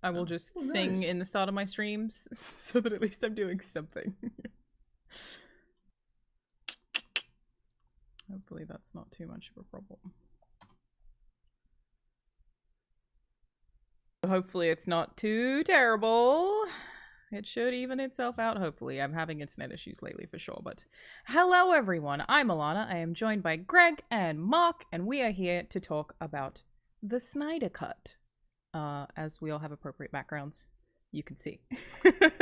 I will just Oh, sing nice. in the start of my streams so that at least I'm doing something. Hopefully that's not too much of a problem. Hopefully it's not too terrible. It should even itself out, hopefully. I'm having internet issues lately for sure, but hello everyone, I'm Alanah. I am joined by Greg and Marc, and we are here to talk about the Snyder Cut. As we all have appropriate backgrounds, you can see.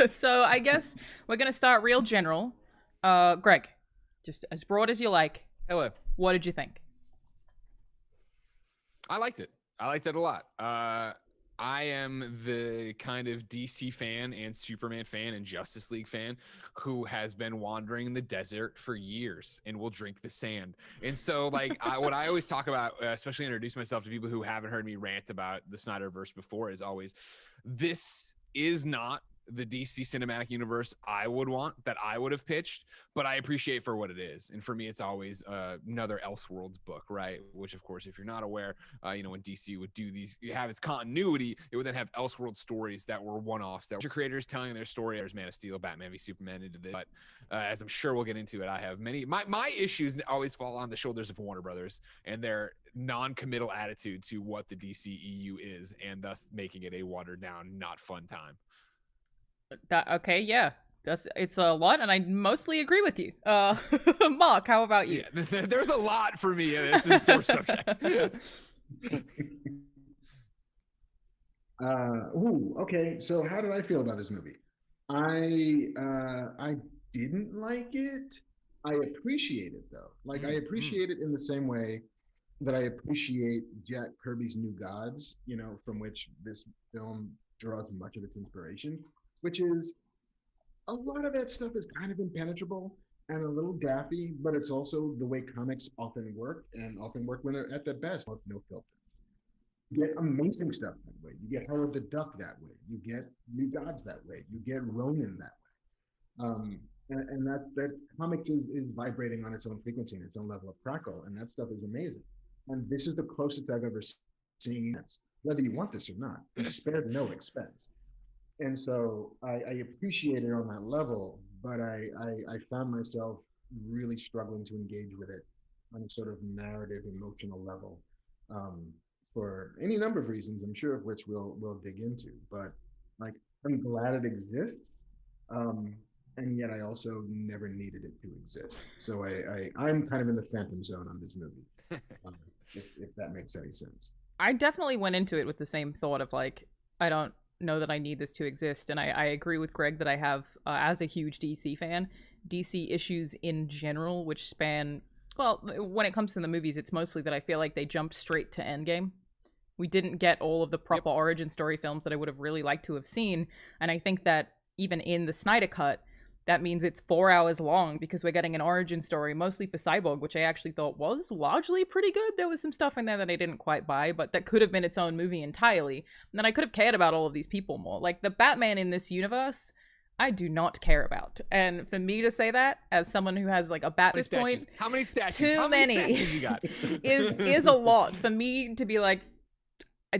So I guess we're gonna start real general. Greg, just as broad as you like, Hello. what did you think? I liked it. I liked it a lot. I am the kind of DC fan and Superman fan and Justice League fan who has been wandering in the desert for years and will drink the sand. And so, like, what I always talk about, especially introduce myself to people who haven't heard me rant about the Snyderverse before, is always, this is not the DC cinematic universe I would want, that I would have pitched, but I appreciate for what it is. And for me, it's always another Elseworlds book, right? Which, of course, if you're not aware, when DC would do these, you have its continuity, it would then have Elseworld stories that were one-offs, that were creators telling their story. There's Man of Steel, Batman v Superman into this. But as I'm sure we'll get into it, I have many, my issues always fall on the shoulders of Warner Brothers and their non-committal attitude to what the DCEU is, and thus making it a watered-down, not fun time. Okay, yeah. It's a lot, and I mostly agree with you. Marc, how about you? Yeah, there's a lot for me. This is a sore subject. Okay. So how did I feel about this movie? I didn't like it. I appreciate it though. Like I appreciate it in the same way that I appreciate Jack Kirby's New Gods, from which this film draws much of its inspiration, which is a lot of that stuff is kind of impenetrable and a little daffy, but it's also the way comics often work, and often work when they're at their best with no filter. You get amazing stuff that way. You get Howard the Duck that way. You get New Gods that way. You get Ronin that way. And that comics is vibrating on its own frequency and its own level of crackle, and that stuff is amazing. And this is the closest I've ever seen it, whether you want this or not. It's spared no expense. And so I appreciate it on that level, but I found myself really struggling to engage with it on a sort of narrative, emotional level, for any number of reasons, I'm sure of which we'll dig into. But like, I'm glad it exists, and yet I also never needed it to exist. So I'm kind of in the phantom zone on this movie, if that makes any sense. I definitely went into it with the same thought of like, I don't know that I need this to exist, and I agree with Greg that I have, as a huge DC fan, DC issues in general, which span, well, when it comes to the movies, it's mostly that I feel like they jumped straight to Endgame. We didn't get all of the proper origin story films that I would have really liked to have seen, and I think that even in the Snyder Cut, that means it's 4 hours long because we're getting an origin story, mostly for Cyborg, which I actually thought was largely pretty good. There was some stuff in there that I didn't quite buy, but that could have been its own movie entirely. And then I could have cared about all of these people more. Like, the Batman in this universe, I do not care about. And for me to say that, as someone who has, like, a bat at this point... How many statues? Too many. Statues you got? is a lot. For me to be like,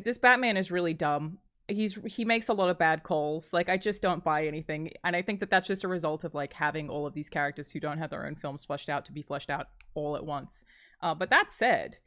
this Batman is really dumb. He makes a lot of bad calls. Like, I just don't buy anything, and I think that that's just a result of like having all of these characters who don't have their own films fleshed out to be fleshed out all at once. But that said,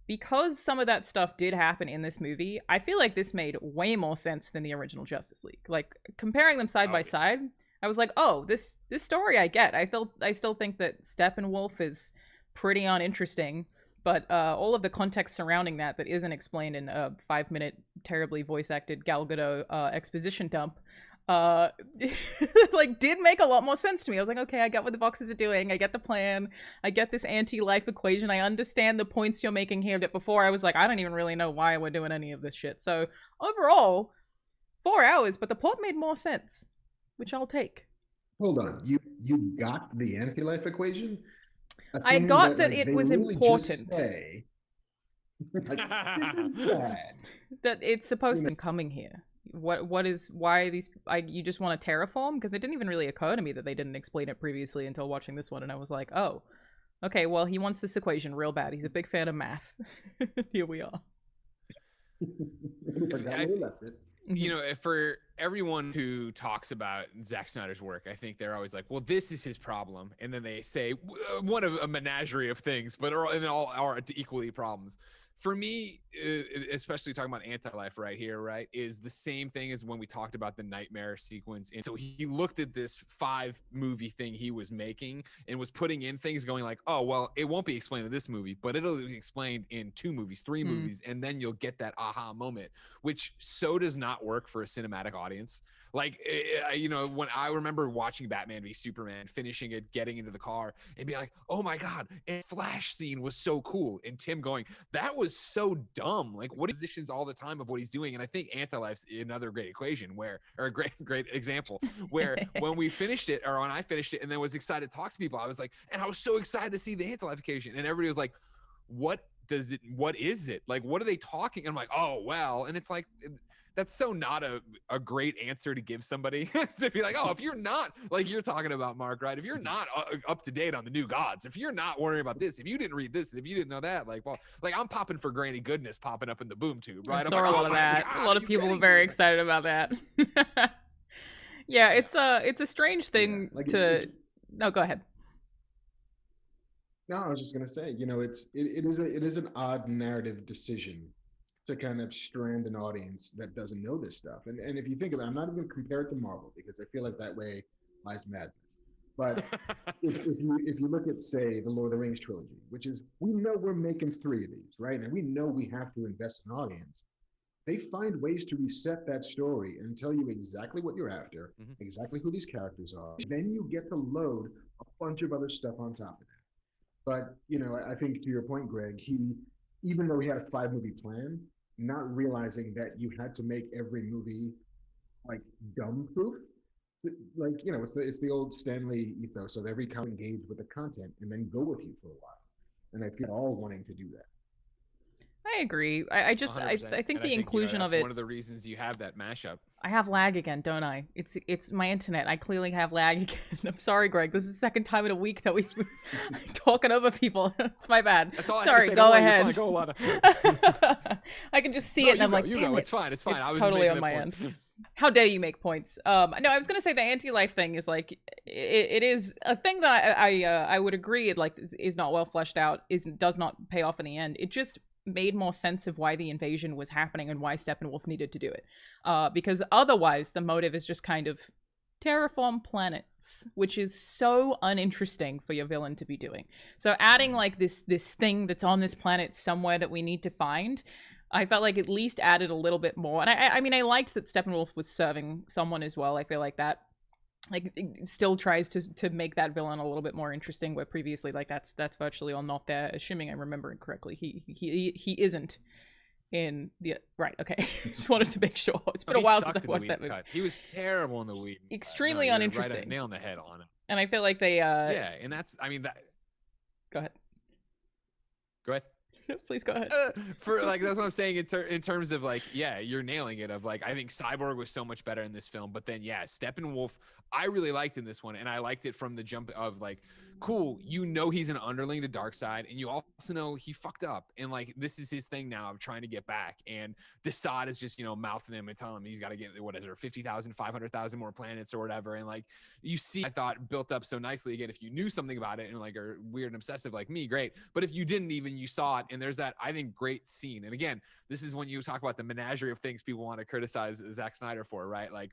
because some of that stuff did happen in this movie, I feel like this made way more sense than the original Justice League. Like, comparing them side by side, I was like, oh, this story I get. I still think that Steppenwolf is pretty uninteresting. But all of the context surrounding that isn't explained in a 5-minute, terribly voice-acted Gal Gadot exposition dump, like, did make a lot more sense to me. I was like, okay, I get what the boxes are doing. I get the plan. I get this anti-life equation. I understand the points you're making here. But before, I was like, I don't even really know why we're doing any of this shit. So overall, 4 hours, but the plot made more sense, which I'll take. Hold on. You got the anti-life equation? I got that it was important. Say, like, this is bad. That it's supposed to be coming here. Why these, you just want to terraform? Because it didn't even really occur to me that they didn't explain it previously until watching this one, and I was like, oh, okay, well, he wants this equation real bad. He's a big fan of math. Here we are. forgot where we left it. You know, for everyone who talks about Zack Snyder's work, I think they're always like, well, this is his problem. And then they say one of a menagerie of things, but all are equally problems. For me, especially talking about anti-life right here, right, is the same thing as when we talked about the nightmare sequence. And so he looked at this 5-movie thing he was making and was putting in things going like, oh, well, it won't be explained in this movie, but it'll be explained in 2 movies, 3 movies, and then you'll get that aha moment, which so does not work for a cinematic audience. Like, you know, when I remember watching Batman v Superman, finishing it, getting into the car, and be like, oh my God, and Flash scene was so cool. And Tim going, that was so dumb. Like, what positions all the time of what he's doing. And I think Anti-Life's another great equation or a great example where when we finished it, or when I finished it and then was excited to talk to people, I was like, and I was so excited to see the Anti-Life equation. And everybody was like, what is it? Like, what are they talking? And I'm like, oh, well. And it's like, that's so not a great answer to give somebody to be like, oh, if you're not, like you're talking about, Mark, right? If you're not up to date on the new gods, if you're not worrying about this, if you didn't read this, if you didn't know that, like, well, like I'm popping for Granny Goodness popping up in the boom tube, right? I saw a lot of that. God, a lot of people are very excited about that. Yeah, it's a strange thing to. No, go ahead. No, I was just gonna say, you know, it is an odd narrative decision to kind of strand an audience that doesn't know this stuff. And if you think about it, I'm not even compared to Marvel because I feel like that way lies madness. But if you look at, say, the Lord of the Rings trilogy, which is, we know we're making 3 of these, right? And we know we have to invest in audience. They find ways to reset that story and tell you exactly what you're after, exactly who these characters are. Then you get to load a bunch of other stuff on top of that. But, you know, I think to your point, Greg, even though he had a 5-movie plan, not realizing that you had to make every movie like dumb proof. Like, you know, it's the old Stanley ethos of every cow engage with the content and then go with you for a while. And I feel all wanting to do that. I agree. I think the inclusion of it. One of the reasons you have that mashup. I have lag again, don't I? It's my internet. I clearly have lag again. I'm sorry, Greg. This is the second time in a week that we've been talking over people. It's my bad. That's all sorry, I go ahead. Fine, go, Alanah. I can just see it, and I'm like, damn it. It's fine. It's I was totally on my end. How dare you make points? No, I was gonna say the anti-life thing is like it is a thing that I would agree is not well fleshed out. Does not pay off in the end. It just made more sense of why the invasion was happening and why Steppenwolf needed to do it. Because otherwise, the motive is just kind of terraform planets, which is so uninteresting for your villain to be doing. So adding like this thing that's on this planet somewhere that we need to find, I felt like at least added a little bit more. And I mean, I liked that Steppenwolf was serving someone as well. I feel like that like it still tries to make that villain a little bit more interesting, where previously like that's virtually all not there. Assuming I'm remembering correctly, he isn't in the right. Okay, just wanted to make sure. It's been a while since I've watched that movie. He was terrible in the weed. Extremely uninteresting. Right, nail on the head on it. And I feel like they yeah, and that's Go ahead. Go ahead. Please go ahead. For like, that's what I'm saying in terms of like, yeah, you're nailing it. Of like, I think Cyborg was so much better in this film, but then yeah, Steppenwolf, I really liked in this one, and I liked it from the jump of like, cool, you know, he's an underling to Darkseid, and you also know he fucked up, and like this is his thing now of trying to get back. And Desaad is just, you know, mouthing him and telling him he's got to get, what is there, 50,000, 500,000 more planets or whatever. And like, you see, I thought built up so nicely. Again, if you knew something about it and like are weird and obsessive like me, great. But if you didn't even, you saw it, and there's that, I think, great scene. And again, this is when you talk about the menagerie of things people want to criticize Zack Snyder for, right? Like,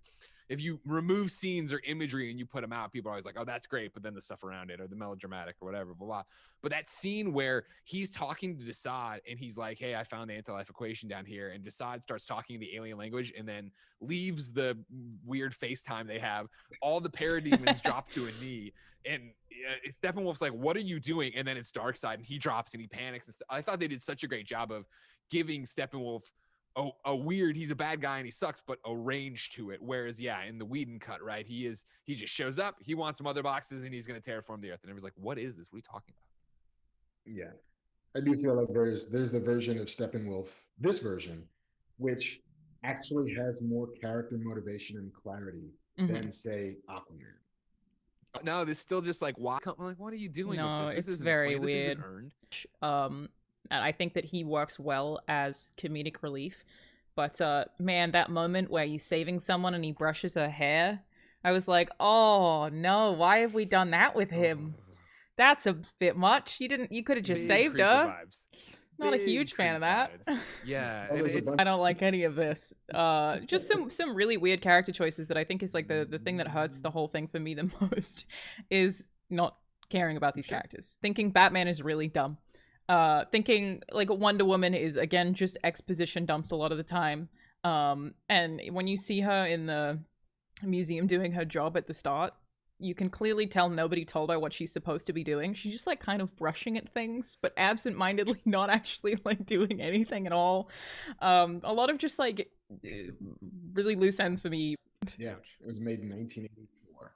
if you remove scenes or imagery and you put them out, people are always like, oh, that's great. But then the stuff around it or the melodramatic or whatever, blah, blah. But that scene where he's talking to Desaad and he's like, hey, I found the anti-life equation down here. And Desaad starts talking the alien language and then leaves the weird FaceTime they have. All the parademons drop to a knee. And Steppenwolf's like, what are you doing? And then it's Darkseid and he drops and he panics. And I thought they did such a great job of giving Steppenwolf a weird, he's a bad guy and he sucks, but a range to it. Whereas, yeah, in the Whedon cut, right, he just shows up, he wants some other boxes, and he's going to terraform the earth. And everyone's like, what is this? What are you talking about? Yeah. I do feel like there's the version of Steppenwolf, this version, which actually has more character motivation and clarity than, say, Aquaman. No, this still just like, why? Like, what are you doing with this? This is very weird. This isn't earned. And I think that he works well as comedic relief, But man, that moment where he's saving someone and he brushes her hair, I was like, oh no, why have we done that with him? That's a bit much. You could have just Big saved creeper her. vibes. Not a Big huge fan of that. creep vibes. Yeah, Oh, and there's a it's bunch- I don't like any of this. Just some really weird character choices that I think is like the thing that hurts the whole thing for me the most is not caring about these characters. Thinking Batman is really dumb. Thinking like Wonder Woman is again just exposition dumps a lot of the time. And when you see her in the museum doing her job at the start, you can clearly tell nobody told her what she's supposed to be doing. She's just like kind of brushing at things, but absent-mindedly not actually like doing anything at all. A lot of just like really loose ends for me. Yeah, it was made in 1984.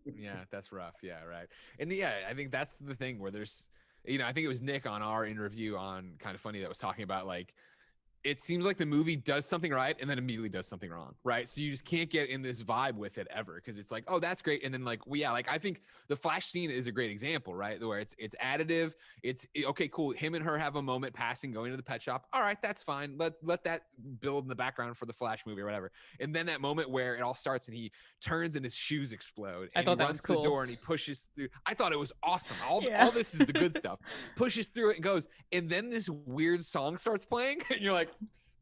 Yeah, that's rough. Yeah, right. And yeah, I think that's the thing where there's, I think it was Nick on our interview on Kind of Funny that was talking about like, it seems like the movie does something right and then immediately does something wrong, right? So you just can't get in this vibe with it ever because it's like, oh, that's great. And then like, well, yeah, like I think the Flash scene is a great example, right? Where it's additive. It's okay, cool. Him and her have a moment passing, going to the pet shop. All right, that's fine. Let that build in the background for the Flash movie or whatever. And then that moment where it all starts and he turns and his shoes explode. And I thought he that runs was to the cool. door and he pushes through. I thought it was awesome. All this is the good stuff. Pushes through it and goes. And then this weird song starts playing, and you're like,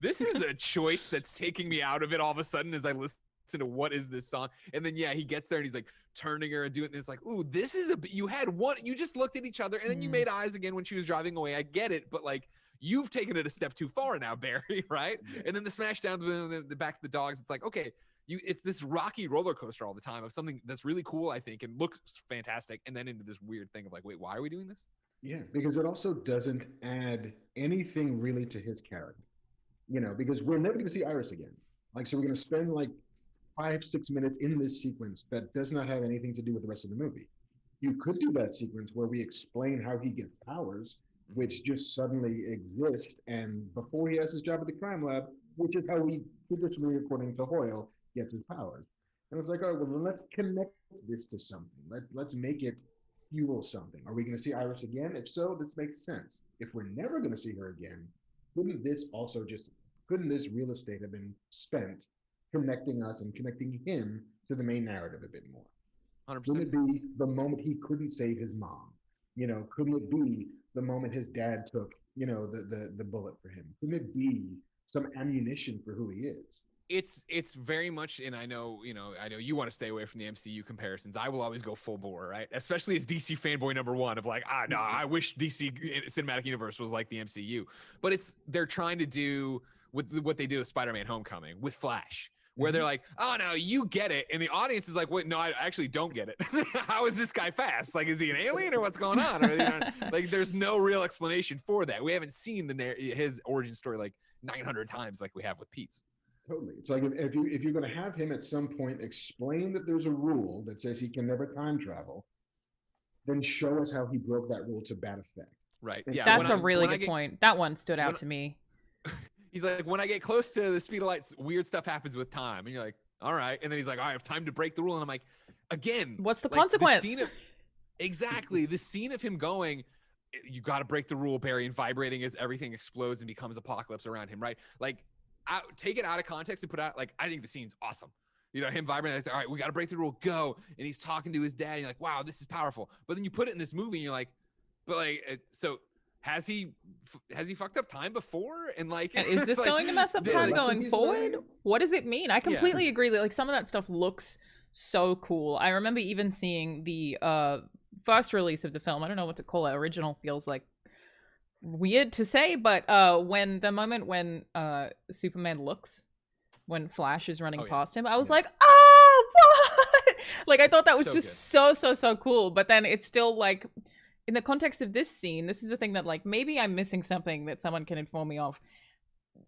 this is a choice that's taking me out of it all of a sudden as I listen to what is this song. And then, yeah, he gets there and he's like turning her and doing it. And it's like, ooh, this is you had one, you just looked at each other and then you made eyes again when she was driving away. I get it. But like, you've taken it a step too far now, Barry, right? Yeah. And then the smash down the back to the dogs. It's like, okay, it's this rocky roller coaster all the time of something that's really cool, I think, and looks fantastic. And then into this weird thing of like, wait, why are we doing this? Yeah, because it also doesn't add anything really to his character. Because we're never going to see Iris again. Like, so we're going to spend like 5-6 minutes in this sequence that does not have anything to do with the rest of the movie. You could do that sequence where we explain how he gets powers, which just suddenly exist, and before he has his job at the crime lab, which is how he traditionally, according to Hoyle, gets his powers. And it's like, all right, well, let's connect this to something. Let's make it fuel something. Are we going to see Iris again? If so, this makes sense. If we're never going to see her again, couldn't this real estate have been spent connecting us and connecting him to the main narrative a bit more? 100%. Couldn't it be the moment he couldn't save his mom? Couldn't it be the moment his dad took, the bullet for him? Couldn't it be some ammunition for who he is? It's very much, and I know you want to stay away from the MCU comparisons. I will always go full bore, right? Especially as DC fanboy number one of like, no, I wish DC Cinematic Universe was like the MCU. But they're trying to do with what they do with Spider-Man Homecoming, with Flash, where they're like, oh no, you get it. And the audience is like, wait, no, I actually don't get it. How is this guy fast? Like, is he an alien or what's going on? Like, there's no real explanation for that. We haven't seen his origin story like 900 times like we have with Pete's. Totally. It's like if you're going to have him at some point explain that there's a rule that says he can never time travel, then show us how he broke that rule to bad effect. Right. Yeah. That's a really good point. That one stood out to me. He's like, when I get close to the speed of light, weird stuff happens with time. And you're like, all right. And then he's like, I have time to break the rule. And I'm like, again, what's the consequence? Exactly. The scene of him going, you got to break the rule, Barry, and vibrating as everything explodes and becomes apocalypse around him. Right. Like, take it out of context and put out, like, I think the scene's awesome. Him vibrating, like, all right, we got to break the rule, go. And he's talking to his dad. And you're like, wow, this is powerful. But then you put it in this movie and you're like, but like, so has he fucked up time before? And like, is this like, going to mess up time going forward? What does it mean? I completely agree that like some of that stuff looks so cool. I remember even seeing the first release of the film. I don't know what to call it. Original feels like weird to say, but when Superman looks when Flash is running past him, I was like, oh, what? Like, I thought that was so cool. But then it's still like, in the context of this scene, this is a thing that like maybe I'm missing something that someone can inform me of.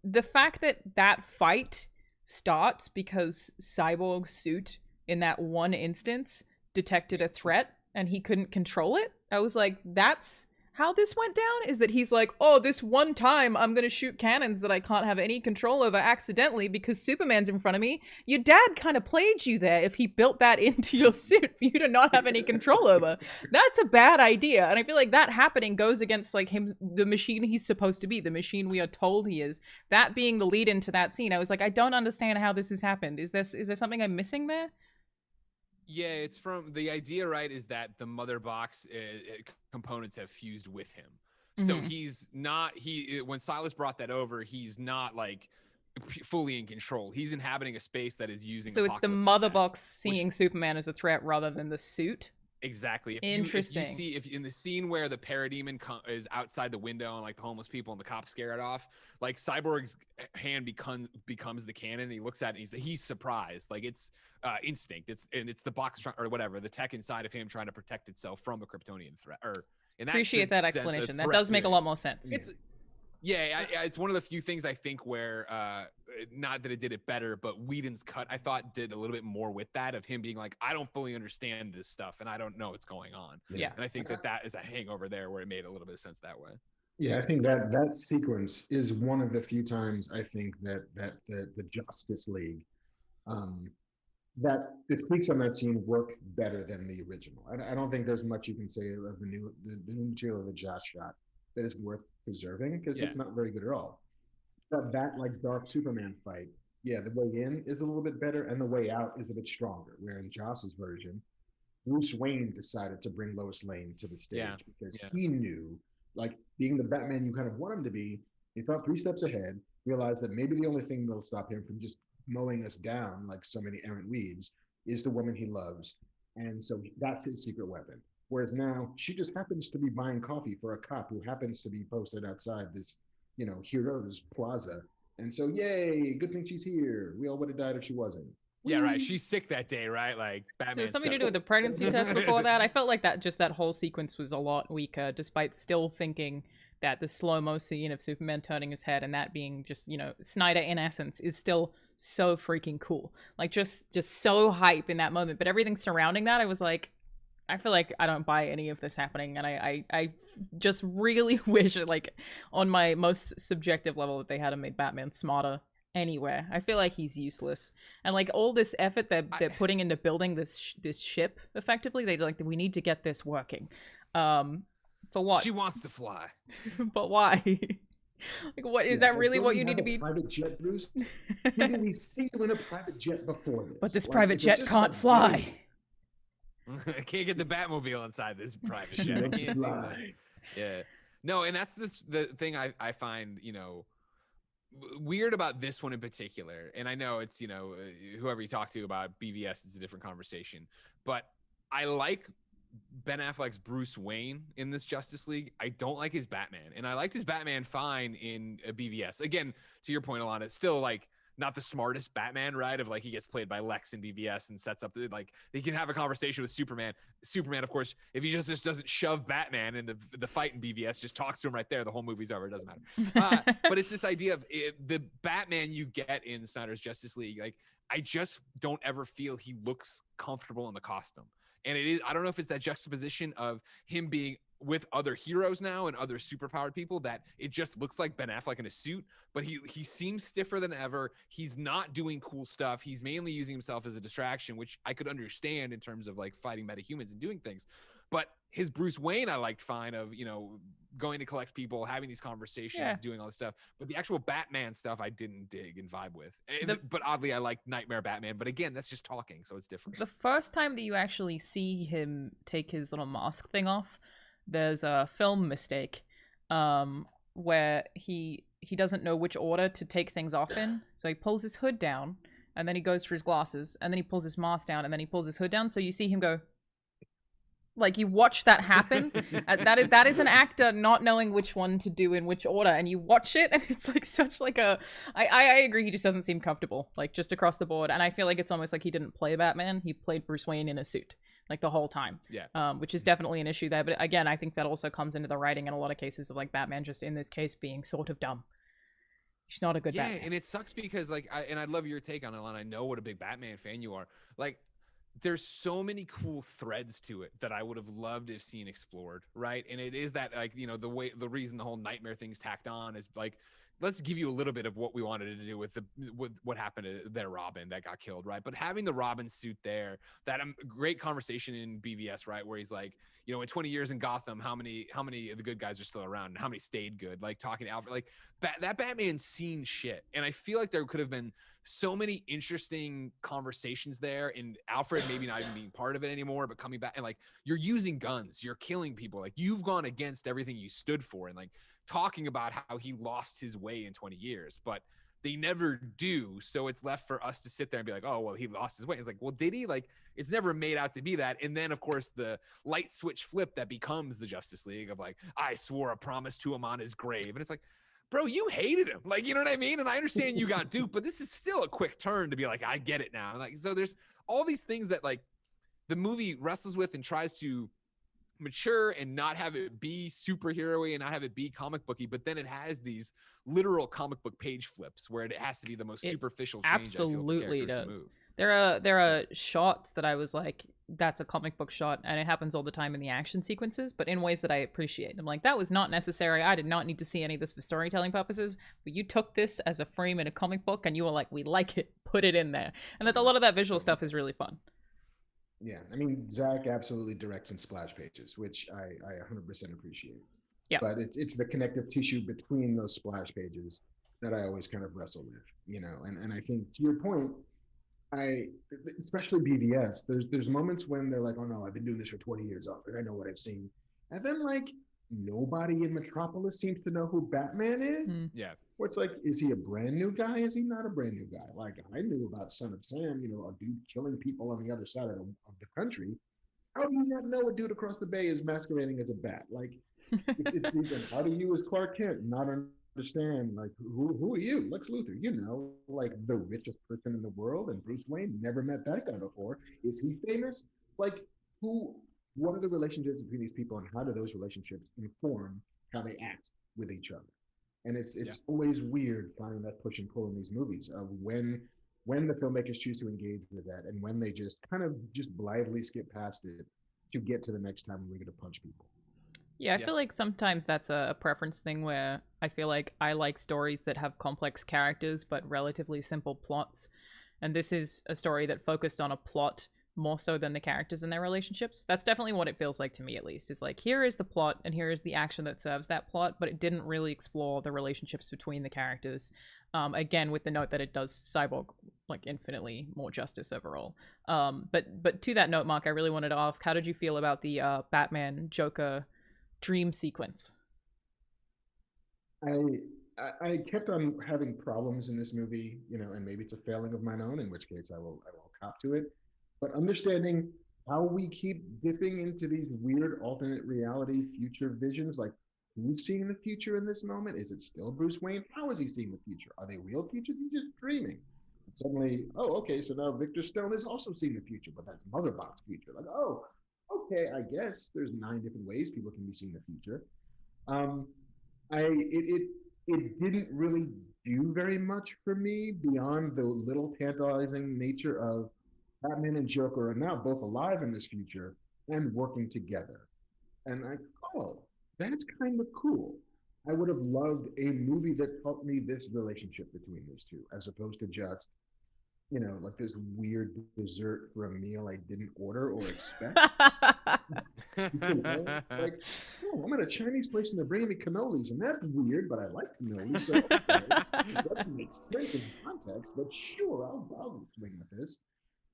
The fact that fight starts because Cyborg's suit in that one instance detected a threat and he couldn't control it. I was like, that's how this went down is that he's like, oh, this one time I'm gonna shoot cannons that I can't have any control over accidentally because Superman's in front of me. Your dad kind of played you there if he built that into your suit for you to not have any control over. That's a bad idea. And I feel like that happening goes against like him, the machine he's supposed to be, the machine we are told he is. That being the lead into that scene, I was like, I don't understand how this has happened. Is there something I'm missing there? Yeah, it's from the idea, right? Is that the mother box components have fused with him, so he's not. When Silas brought that over, he's not like fully in control. He's inhabiting a space that is using. So it's the mother box seeing Superman as a threat rather than the suit. Exactly. Interesting. If in the scene where the parademon is outside the window and like the homeless people and the cops scare it off, like Cyborg's hand becomes the cannon. And he looks at it and he's surprised. Like it's instinct. It's the box or whatever, the tech inside of him trying to protect itself from a Kryptonian threat. Or in that appreciate that explanation. That does make a lot more sense. It's one of the few things I think where not that it did it better, but Whedon's cut I thought did a little bit more with that, of him being like, I don't fully understand this stuff and I don't know what's going on. Yeah. And I think that is a hangover there where it made a little bit of sense that way. Yeah, I think that sequence is one of the few times I think that the Justice League, that the tweaks on that scene work better than the original. I don't think there's much you can say of the new material that Josh shot that is worth preserving, because it's not very good at all. But that like Dark Superman fight, the way in is a little bit better and the way out is a bit stronger. Where in Joss's version, Bruce Wayne decided to bring Lois Lane to the stage because he knew, like being the Batman you kind of want him to be, he thought 3 steps ahead, realized that maybe the only thing that'll stop him from just mowing us down like so many errant weeds is the woman he loves. And so that's his secret weapon. Whereas now she just happens to be buying coffee for a cop who happens to be posted outside this, Heroes Plaza. And so, yay, good thing she's here. We all would have died if she wasn't. Yeah, right. She's sick that day, right? Like Batman. So something to do with the pregnancy test before that. I felt like that whole sequence was a lot weaker, despite still thinking that the slow-mo scene of Superman turning his head and that being just, Snyder in essence is still so freaking cool. Like just so hype in that moment. But everything surrounding that, I was like, I feel like I don't buy any of this happening, and I just really wish, like, on my most subjective level, that they hadn't made Batman smarter anywhere. I feel like he's useless, and like all this effort that they're putting into building this ship, effectively, we need to get this working. For what? She wants to fly, but why? Like, what is that really what you need to be? Private jet, Bruce. Maybe we see you in a private jet before this. But this private jet can't fly. I can't get the Batmobile inside this private jet. I can't do that. Yeah. No, and that's the thing I find, weird about this one in particular. And I know it's, whoever you talk to about BVS, it's a different conversation. But I like Ben Affleck's Bruce Wayne in this Justice League. I don't like his Batman. And I liked his Batman fine in BVS. Again, to your point, Alanah, it's still like not the smartest Batman, right? Of like, he gets played by Lex in BVS and sets up like he can have a conversation with Superman. Superman, of course, if he just doesn't shove Batman in the fight in BVS, just talks to him right there, the whole movie's over. It doesn't matter. But it's this idea of the Batman you get in Snyder's Justice League. Like, I just don't ever feel he looks comfortable in the costume. And I don't know if it's that juxtaposition of him being with other heroes now and other superpowered people that it just looks like Ben Affleck in a suit, but he seems stiffer than ever. He's not doing cool stuff. He's mainly using himself as a distraction, which I could understand in terms of like fighting metahumans and doing things. But his Bruce Wayne, I liked fine of, going to collect people, having these conversations, doing all this stuff. But the actual Batman stuff, I didn't dig and vibe with. But oddly, I like Nightmare Batman. But again, that's just talking, so it's different. The first time that you actually see him take his little mask thing off, there's a film mistake where he doesn't know which order to take things off in. So he pulls his hood down, and then he goes for his glasses, and then he pulls his mask down, and then he pulls his hood down. So you see him go... Like, you watch that happen. That is an actor not knowing which one to do in which order, and you watch it, and it's like such like a... I agree, he just doesn't seem comfortable, like, just across the board. And I feel like it's almost like he didn't play Batman. He played Bruce Wayne in a suit, like, the whole time. Yeah. Which is definitely an issue there. But again, I think that also comes into the writing in a lot of cases of, like, Batman just, in this case, being sort of dumb. He's not a good Batman. Yeah, and it sucks because, like, I love your take on it, Alanah. I know what a big Batman fan you are. Like, there's so many cool threads to it that I would have loved to have seen explored, right? And it is that, like, you know, the reason the whole nightmare thing's tacked on is like, let's give you a little bit of what we wanted to do with what happened to their Robin that got killed, right? But having the Robin suit there, that great conversation in BVS, right, where he's like, you know, in 20 years in Gotham, how many of the good guys are still around, and how many stayed good? Like talking to Alfred, like that Batman's seen shit, and I feel like there could have been so many interesting conversations there, and Alfred maybe not even being part of it anymore, but coming back and like, you're using guns, you're killing people, like you've gone against everything you stood for, and like talking about how he lost his way in 20 years, but they never do. So it's left for us to sit there and be like, oh, well, he lost his way. It's like, well, did he? Like, it's never made out to be that. And then, of course, the light switch flip that becomes the Justice League of like, I swore a promise to him on his grave. And it's like, bro, you hated him. Like, you know what I mean? And I understand you got duped, but this is still a quick turn to be like, I get it now. And like, so there's all these things that like the movie wrestles with and tries to mature and not have it be superhero-y and not have it be comic booky, but then it has these literal comic book page flips where it has to be the most superficial change. Absolutely I feel for does. to move. There are shots that I was like, that's a comic book shot, and it happens all the time in the action sequences, but in ways that I appreciate. I'm like, that was not necessary. I did not need to see any of this for storytelling purposes, but you took this as a frame in a comic book and you were like, we like it, put it in there. And that a lot of that visual stuff is really fun. Yeah, I mean, Zack absolutely directs in splash pages, which I 100% appreciate. Yeah. But it's the connective tissue between those splash pages that I always kind of wrestle with, you know. And I think to your point, I especially BVS, there's moments when they're like, oh no, I've been doing this for 20 years. I know what I've seen. And then like nobody in Metropolis seems to know who Batman is. Yeah. Where it's like, is he a brand new guy? Is he not a brand new guy? Like I knew about Son of Sam, you know, a dude killing people on the other side of the country. How do you not know a dude across the bay is masquerading as a bat? Like, it's even, how do you as Clark Kent not understand, like, who are you? Lex Luthor, you know, like the richest person in the world, and Bruce Wayne never met that guy before. Is he famous? Like, what are the relationships between these people, and how do those relationships inform how they act with each other? And it's always weird finding that push and pull in these movies of when the filmmakers choose to engage with that, and when they just kind of just blithely skip past it to get to the next time we're going to punch people. Yeah, I feel like sometimes that's a preference thing where I feel like I like stories that have complex characters but relatively simple plots. And this is a story that focused on a plot more so than the characters and their relationships. That's definitely what it feels like to me, at least. Is like, here is the plot and here is the action that serves that plot, but it didn't really explore the relationships between the characters. Again, with the note that it does Cyborg like infinitely more justice overall. But to that note, Mark, I really wanted to ask, how did you feel about the Batman Joker dream sequence? I kept on having problems in this movie, you know, and maybe it's a failing of mine own, in which case I will cop to it. But understanding how we keep dipping into these weird alternate reality future visions, like who's seeing the future in this moment? Is it still Bruce Wayne? How is he seeing the future? Are they real futures? He's just dreaming. And suddenly, oh, okay, so now Victor Stone is also seeing the future, but that's Mother Box future. Like, oh, okay, I guess there's 9 different ways people can be seeing the future. It didn't really do very much for me beyond the little tantalizing nature of Batman and Joker are now both alive in this future and working together. And oh, that's kind of cool. I would have loved a movie that taught me this relationship between those two, as opposed to just, you know, like this weird dessert for a meal I didn't order or expect. You know, like, oh, I'm at a Chinese place and they're bringing me cannolis, and that's weird, but I like cannolis, so okay. It doesn't make sense in context, but sure, I'll swing with this.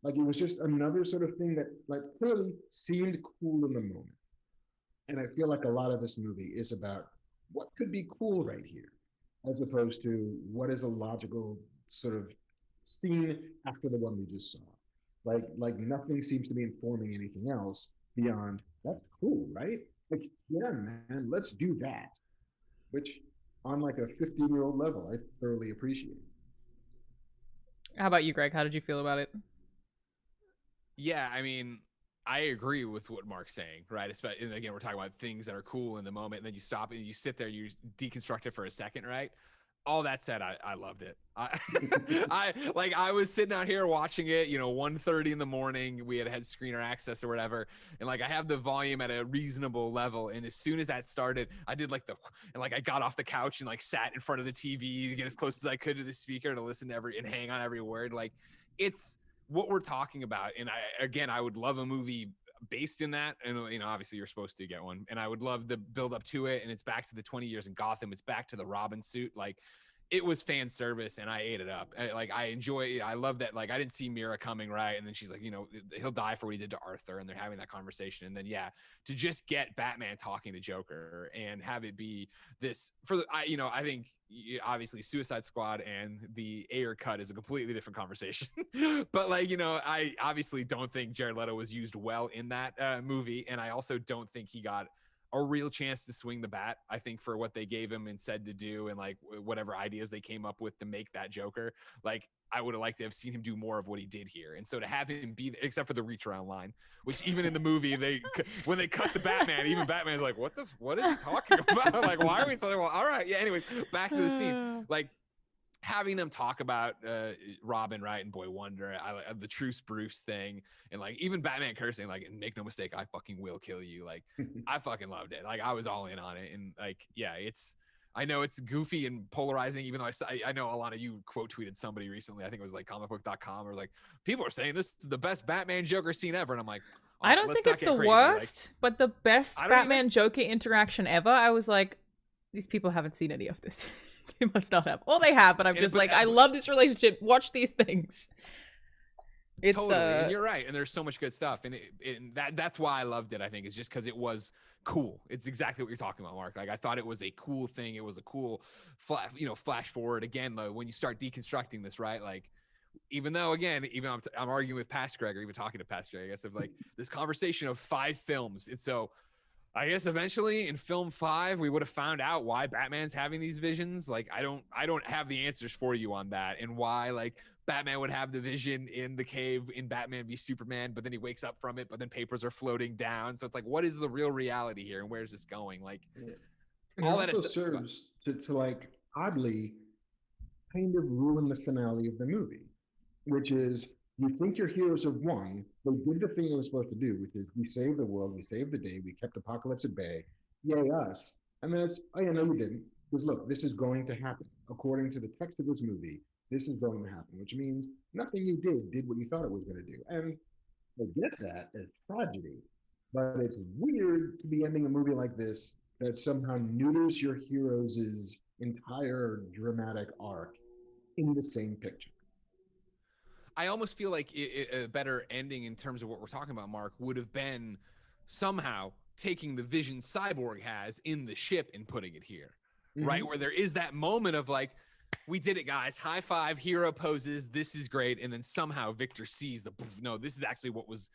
Like, it was just another sort of thing that, like, clearly seemed cool in the moment. And I feel like a lot of this movie is about what could be cool right here, as opposed to what is a logical sort of scene after the one we just saw. Like nothing seems to be informing anything else beyond that's cool, right? Like, yeah, man, let's do that. Which, on like a 15-year-old level, I thoroughly appreciate. How about you, Greg? How did you feel about it? Yeah, I mean, I agree with what Mark's saying, right? Especially, and again, we're talking about things that are cool in the moment, and then you stop and you sit there, you deconstruct it for a second, right? all that said, I loved it. I was sitting out here watching it, 1:30 in the morning. We had screener access or whatever, and like I have the volume at a reasonable level. And as soon as that started, I did I got off the couch and like sat in front of the TV to get as close as I could to the speaker to listen to and hang on every word. Like, it's what we're talking about. And I would love a movie based in that, and obviously you're supposed to get one, and I would love the build up to it. And it's back to the 20 years in Gotham. It's back to the Robin suit. Like, it was fan service, and I ate it up. I love that. Like, I didn't see Mira coming, right? And then she's like, he'll die for what he did to Arthur, and they're having that conversation. And then to just get Batman talking to Joker and have it be this I think obviously Suicide Squad and the Ayer cut is a completely different conversation. But I obviously don't think Jared Leto was used well in that movie, and I also don't think he got a real chance to swing the bat. I think for what they gave him and said to do, and like whatever ideas they came up with to make that Joker, like I would have liked to have seen him do more of what he did here. And so to have him be, except for the reach around line, which even in the movie, when they cut the Batman, even Batman's like, what is he talking about? Like, why are we talking? Well, all right. Yeah. Anyways, back to the scene. Like, having them talk about Robin, right, and Boy Wonder, the Truce Bruce thing, and like even Batman cursing, like, and make no mistake, I fucking will kill you. Like, I fucking loved it. Like, I was all in on it, and like, yeah, I know it's goofy and polarizing, even though I know, Alanah, you quote tweeted somebody recently, I think it was like comicbook.com, or like, people are saying this is the best Batman Joker scene ever, and I'm like, I don't think it's the worst, but the best Batman Joker interaction ever. I was like, these people haven't seen any of this. They must not have. Well, they have, but I'm just I love this relationship. Watch these things. It's totally, and you're right. And there's so much good stuff, and that's why I loved it. I think is just because it was cool. It's exactly what you're talking about, Mark. Like, I thought it was a cool thing. It was a cool, flash forward again. When you start deconstructing this, right? Like, even though, again, I'm arguing with Past Greg, or even talking to Past Greg, I guess, of like this conversation of 5 films, and so I guess eventually in film 5, we would have found out why Batman's having these visions. Like, I don't have the answers for you on that, and why like Batman would have the vision in the cave in Batman v Superman, but then he wakes up from it, but then papers are floating down. So it's like, what is the real reality here, and where's this going? Like, all that also serves to like oddly kind of ruin the finale of the movie, which is, you think your heroes have won. They did the thing they were supposed to do, which is we saved the world, we saved the day, we kept Apocalypse at bay. Yay, us. And then it's, oh yeah, no, you didn't. Because look, this is going to happen. According to the text of this movie, this is going to happen, which means nothing you did what you thought it was going to do. And I get that as tragedy, but it's weird to be ending a movie like this that somehow neuters your heroes' entire dramatic arc in the same picture. I almost feel like a better ending in terms of what we're talking about, Mark, would have been somehow taking the vision Cyborg has in the ship and putting it here, right? Where there is that moment of like, we did it, guys. High five, hero poses. This is great. And then somehow Victor sees no, this is actually what was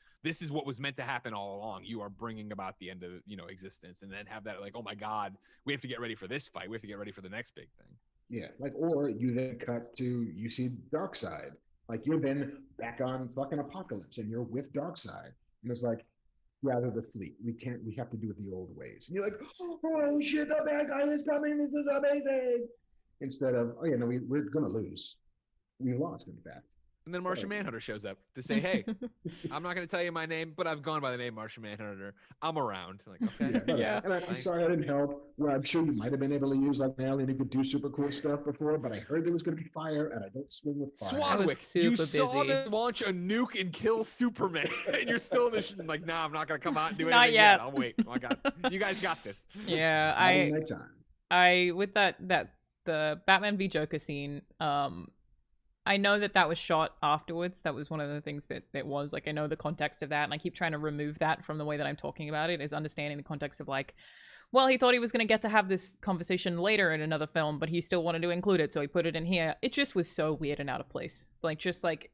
meant to happen all along. You are bringing about the end of, existence. And then have that like, oh my God, we have to get ready for this fight. We have to get ready for the next big thing. Yeah. Like, or you then cut to, you see Darkseid. Like, you're then back on fucking Apocalypse, and you're with Darkseid. And it's like, rather the fleet. We have to do it the old ways. And you're like, oh shit, the bad guy is coming. This is amazing. Instead of, oh yeah, no, we're going to lose. We lost, in fact. And then Martian Manhunter shows up to say, hey, I'm not going to tell you my name, but I've gone by the name Martian Manhunter. I'm around. Like, okay. Yeah. And I'm sorry I didn't help. Well, I'm sure you might have been able to use like an alien who could do super cool stuff before, but I heard there was going to be fire, and I don't swing with fire. Swanwick, you saw them launch a nuke and kill Superman, and you're still in this like, nah, I'm not going to come out and do anything. Not yet. I'll wait. Oh my God. You guys got this. Yeah, I with the Batman v Joker scene, I know that was shot afterwards. That was one of the things that was like, I know the context of that, and I keep trying to remove that from the way that I'm talking about it, is understanding the context of like, well, he thought he was going to get to have this conversation later in another film, but he still wanted to include it, so he put it in here. It just was so weird and out of place. Like, just like,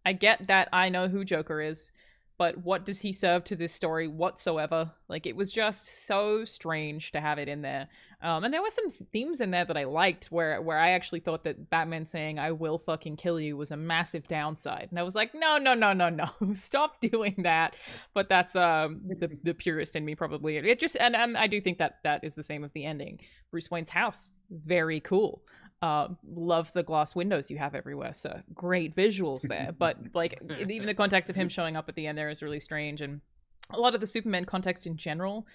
I get that I know who Joker is. but what does he serve to this story whatsoever? Like, it was just so strange to have it in there. And there were some themes in there that I liked, where I actually thought that Batman saying "I will fucking kill you" was a massive downside, and I was like, no, no, no, no, no, stop doing that. But that's the purist in me probably. It just and I do think that is the same with the ending. Bruce Wayne's house, very cool. Love the glass windows you have everywhere, so great visuals there. But like, even the context of him showing up at the end there is really strange, and a lot of the Superman context in general,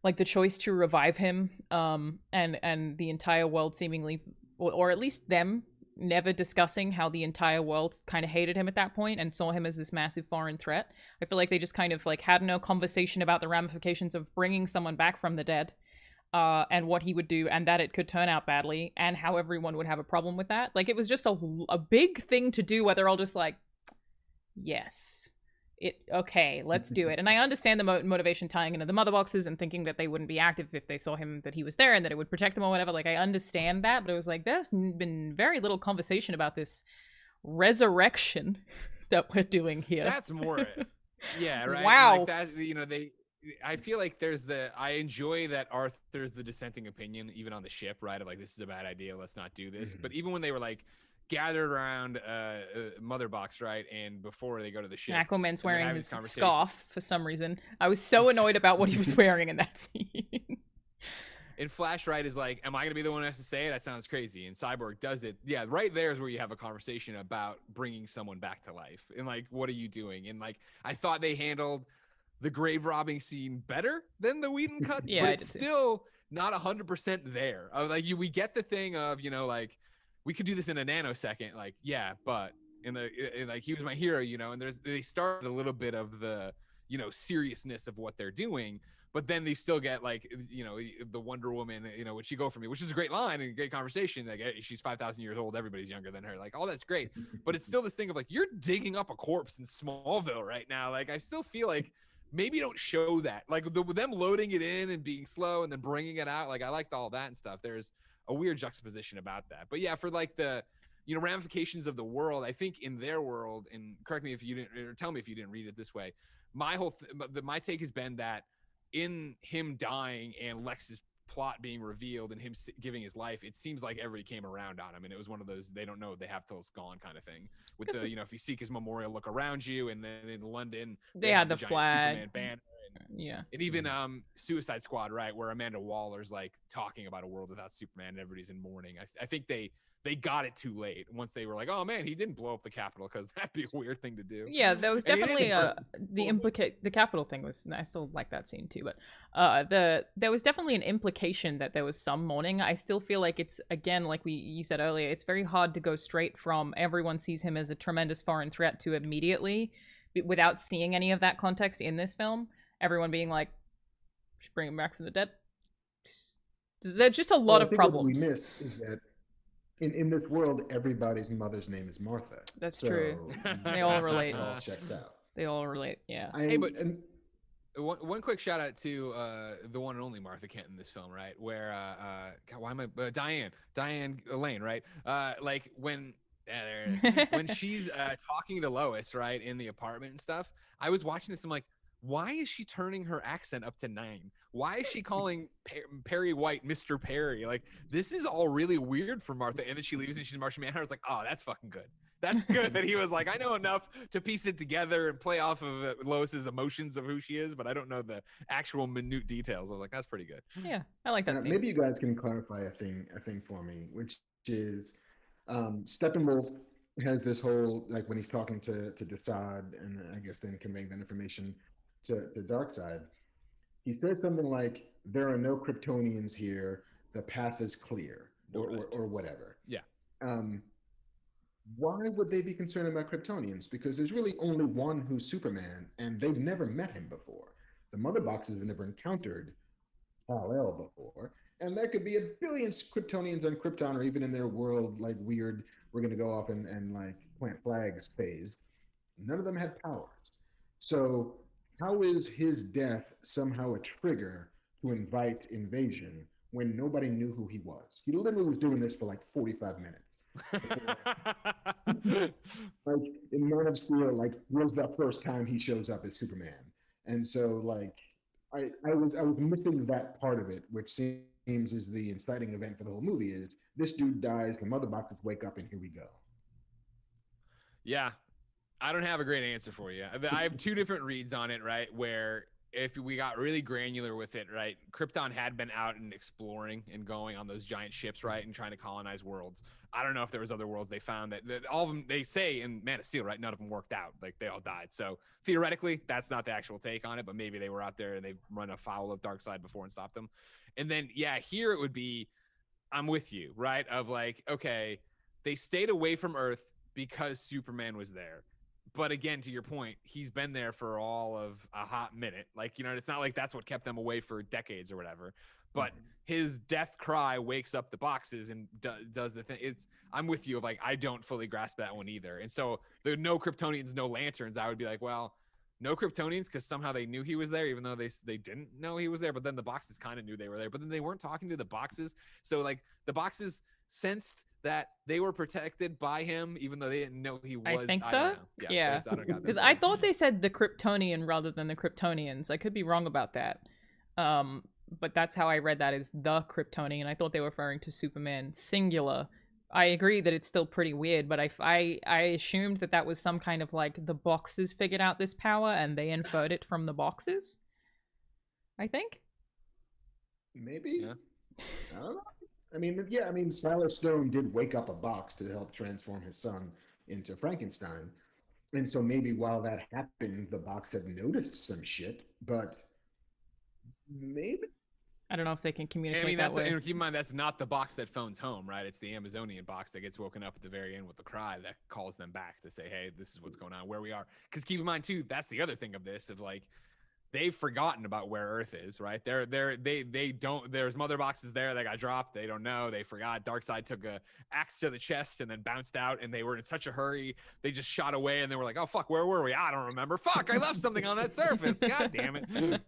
like the choice to revive him, and the entire world seemingly, or at least them never discussing how the entire world kind of hated him at that point and saw him as this massive foreign threat. I feel like they just kind of like had no conversation about the ramifications of bringing someone back from the dead, and what he would do, and that it could turn out badly, and how everyone would have a problem with that. Like, it was just a big thing to do, where they're all just like, yes, okay, let's do it. And I understand the motivation tying into the mother boxes and thinking that they wouldn't be active if they saw him, that he was there, and that it would protect them or whatever. Like, I understand that, but it was like, there's been very little conversation about this resurrection that we're doing here. That's more, yeah, right. Wow. Like that, I feel like I enjoy that Arthur's the dissenting opinion, even on the ship, right? Of like, this is a bad idea, let's not do this. But even when they were like gathered around mother box, right? And before they go to the ship, Aquaman's wearing his scarf for some reason. I was so annoyed about what he was wearing in that scene. And Flash, right, is like, am I going to be the one who has to say it? That sounds crazy. And Cyborg does it. Yeah, right there is where you have a conversation about bringing someone back to life. And like, what are you doing? And like, I thought they handled the grave robbing scene better than the Whedon cut, yeah, but it's still not 100% there. Like, we get the thing of, like, we could do this in a nanosecond. Like, yeah, but like, he was my hero, and they started a little bit of the, seriousness of what they're doing, but then they still get like, the Wonder Woman, would she go for me, which is a great line and a great conversation. Like, hey, she's 5,000 years old. Everybody's younger than her. Like, all that's great. But it's still this thing of like, you're digging up a corpse in Smallville right now. Like, I still feel like maybe don't show that, like them loading it in and being slow and then bringing it out. Like, I liked all that and stuff. There's a weird juxtaposition about that. But yeah, for like the, ramifications of the world, I think in their world, and correct me if you didn't, or tell me if you didn't read it this way, my take has been that in him dying and Lex's plot being revealed and him giving his life, it seems like everybody came around on him, and it was one of those they don't know what they have till it's gone kind of thing. With the if you seek his memorial, look around you, and then in London they had the flag, Superman banner, and even Suicide Squad, right, where Amanda Waller's like talking about a world without Superman, and everybody's in mourning. I think they got it too late once they were like, oh man, he didn't blow up the Capitol, because that'd be a weird thing to do. Yeah, there was definitely the Capitol thing was, I still like that scene too, but there was definitely an implication that there was some mourning. I still feel like it's, again, like you said earlier, it's very hard to go straight from everyone sees him as a tremendous foreign threat to immediately, without seeing any of that context in this film, everyone being like, just bring him back from the dead. There's just a lot of problems. What we missed is that in this world, everybody's mother's name is Martha. That's true. They all relate. It all checks out. They all relate. Yeah. One quick shout out to the one and only Martha Kent in this film, right? Where why am I Diane Lane, right? Like when she's talking to Lois, right, in the apartment and stuff. I was watching this. I'm like, why is she turning her accent up to 9? Why is she calling Perry White Mr. Perry? Like, this is all really weird for Martha. And then she leaves and she's Martian Manhunter. I was like, oh, that's fucking good. That's good that he was like, I know enough to piece it together and play off of Lois's emotions of who she is, but I don't know the actual minute details. I was like, that's pretty good. Yeah, I like that scene. Maybe you guys can clarify a thing for me, which is Steppenwolf has this whole, like, when he's talking to Desaad and I guess then conveying that information to the Darkseid, he says something like, there are no Kryptonians here, the path is clear, or whatever. Yeah. Why would they be concerned about Kryptonians? Because there's really only one who's Superman, and they've never met him before. The mother boxes have never encountered Kal-El before, and there could be a billion Kryptonians on Krypton, or even in their world, like weird, we're going to go off and like plant flags phase. None of them had powers. So how is his death somehow a trigger to invite invasion when nobody knew who he was? He literally was doing this for like 45 minutes. Like, in my Man of Steel like was the first time he shows up as Superman, and so like I was missing that part of it, which seems is the inciting event for the whole movie. Is this dude dies, the mother boxes wake up, and here we go. Yeah, I don't have a great answer for you. I have two different reads on it, right? Where if we got really granular with it, right, Krypton had been out and exploring and going on those giant ships, right, and trying to colonize worlds. I don't know if there was other worlds they found that all of them, they say in Man of Steel, right, none of them worked out. Like, they all died. So theoretically, that's not the actual take on it, but maybe they were out there and they've run afoul of Darkseid before and stopped them. And then, yeah, here it would be, I'm with you, right, of like, okay, they stayed away from Earth because Superman was there. But again, to your point, he's been there for all of a hot minute. Like, you know, it's not like that's what kept them away for decades or whatever. But his death cry wakes up the boxes and does the thing. I'm with you of like, I don't fully grasp that one either. And so the no Kryptonians, no lanterns, I would be like, well, no Kryptonians because somehow they knew he was there, even though they didn't know he was there. But then the boxes kind of knew they were there. But then they weren't talking to the boxes. So like the boxes sensed that they were protected by him, even though they didn't know he was. I think I so. don't know. Yeah, because I thought they said the Kryptonian rather than the Kryptonians. I could be wrong about that. But that's how I read that, is the Kryptonian. I thought they were referring to Superman singular. I agree that it's still pretty weird, but I assumed that that was some kind of like the boxes figured out this power and they inferred it from the boxes. I think. Maybe. Yeah. I don't know. I mean, yeah, I mean, Silas Stone did wake up a box to help transform his son into Frankenstein. And so maybe while that happened, the box had noticed some shit, but maybe. I don't know if they can communicate I mean, that way. And keep in mind, that's not the box that phones home, right? It's the Amazonian box that gets woken up at the very end with the cry that calls them back to say, hey, this is what's going on, where we are. Because keep in mind, too, that's the other thing of this, of like, they've forgotten about where Earth is, right? They don't. There's mother boxes there that got dropped. They don't know. They forgot. Darkseid took a axe to the chest and then bounced out, and they were in such a hurry. They just shot away, and they were like, "Oh fuck, where were we? I don't remember. Fuck, I left something on that surface. God damn it."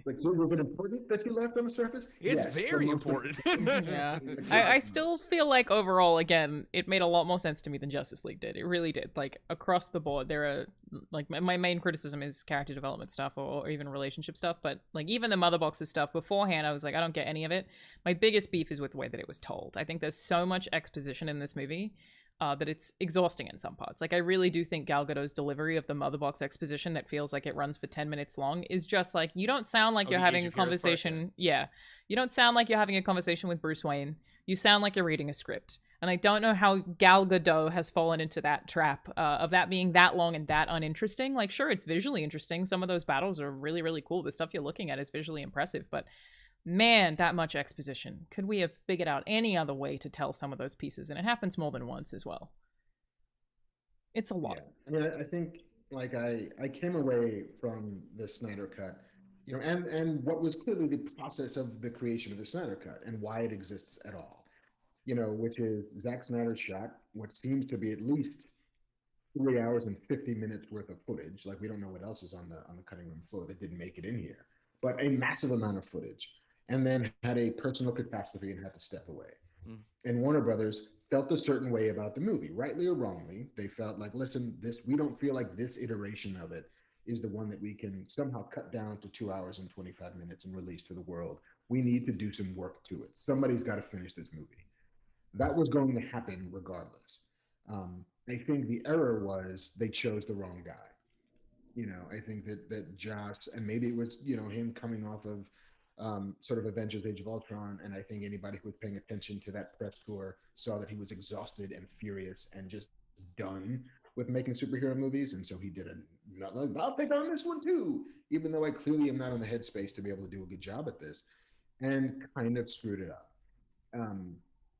Like, was it important that you left on the surface? It's Yes, very but most important. Yeah. I still feel like overall, again, it made a lot more sense to me than Justice League did. It really did. Like, across the board, there are, like, my main criticism is character development stuff or even relationship stuff, but, like, even the Mother Boxes stuff, beforehand, I was like, I don't get any of it. My biggest beef is with the way that it was told. I think there's so much exposition in this movie that it's exhausting in some parts. Like, I really do think Gal Gadot's delivery of the Mother Box exposition that feels like it runs for 10 minutes long is just like, you don't sound like you're having a conversation. Yeah. You don't sound like you're having a conversation with Bruce Wayne. You sound like you're reading a script. And I don't know how Gal Gadot has fallen into that trap of that being that long and that uninteresting. Like, sure, it's visually interesting. Some of those battles are really, really cool. The stuff you're looking at is visually impressive, but man, that much exposition. Could we have figured out any other way to tell some of those pieces? And it happens more than once as well. It's a lot. Yeah. I mean, I think like I came away from the Snyder Cut, you know, and what was clearly the process of the creation of the Snyder Cut and why it exists at all, you know, which is Zack Snyder shot what seems to be at least 3 hours and 50 minutes worth of footage. Like, we don't know what else is on the cutting room floor that didn't make it in here, but a massive amount of footage, and then had a personal catastrophe and had to step away. And Warner Brothers felt a certain way about the movie, rightly or wrongly. They felt like, listen, we don't feel like this iteration of it is the one that we can somehow cut down to 2 hours and 25 minutes and release to the world. We need to do some work to it. Somebody's got to finish this movie. That was going to happen regardless. I think the error was they chose the wrong guy. You know, I think that Joss, and maybe it was, you know, him coming off of sort of Avengers Age of Ultron, and I think anybody who was paying attention to that press tour saw that he was exhausted and furious and just done with making superhero movies, and so he did I'll take on this one too, even though I clearly am not in the headspace to be able to do a good job at this, and kind of screwed it up.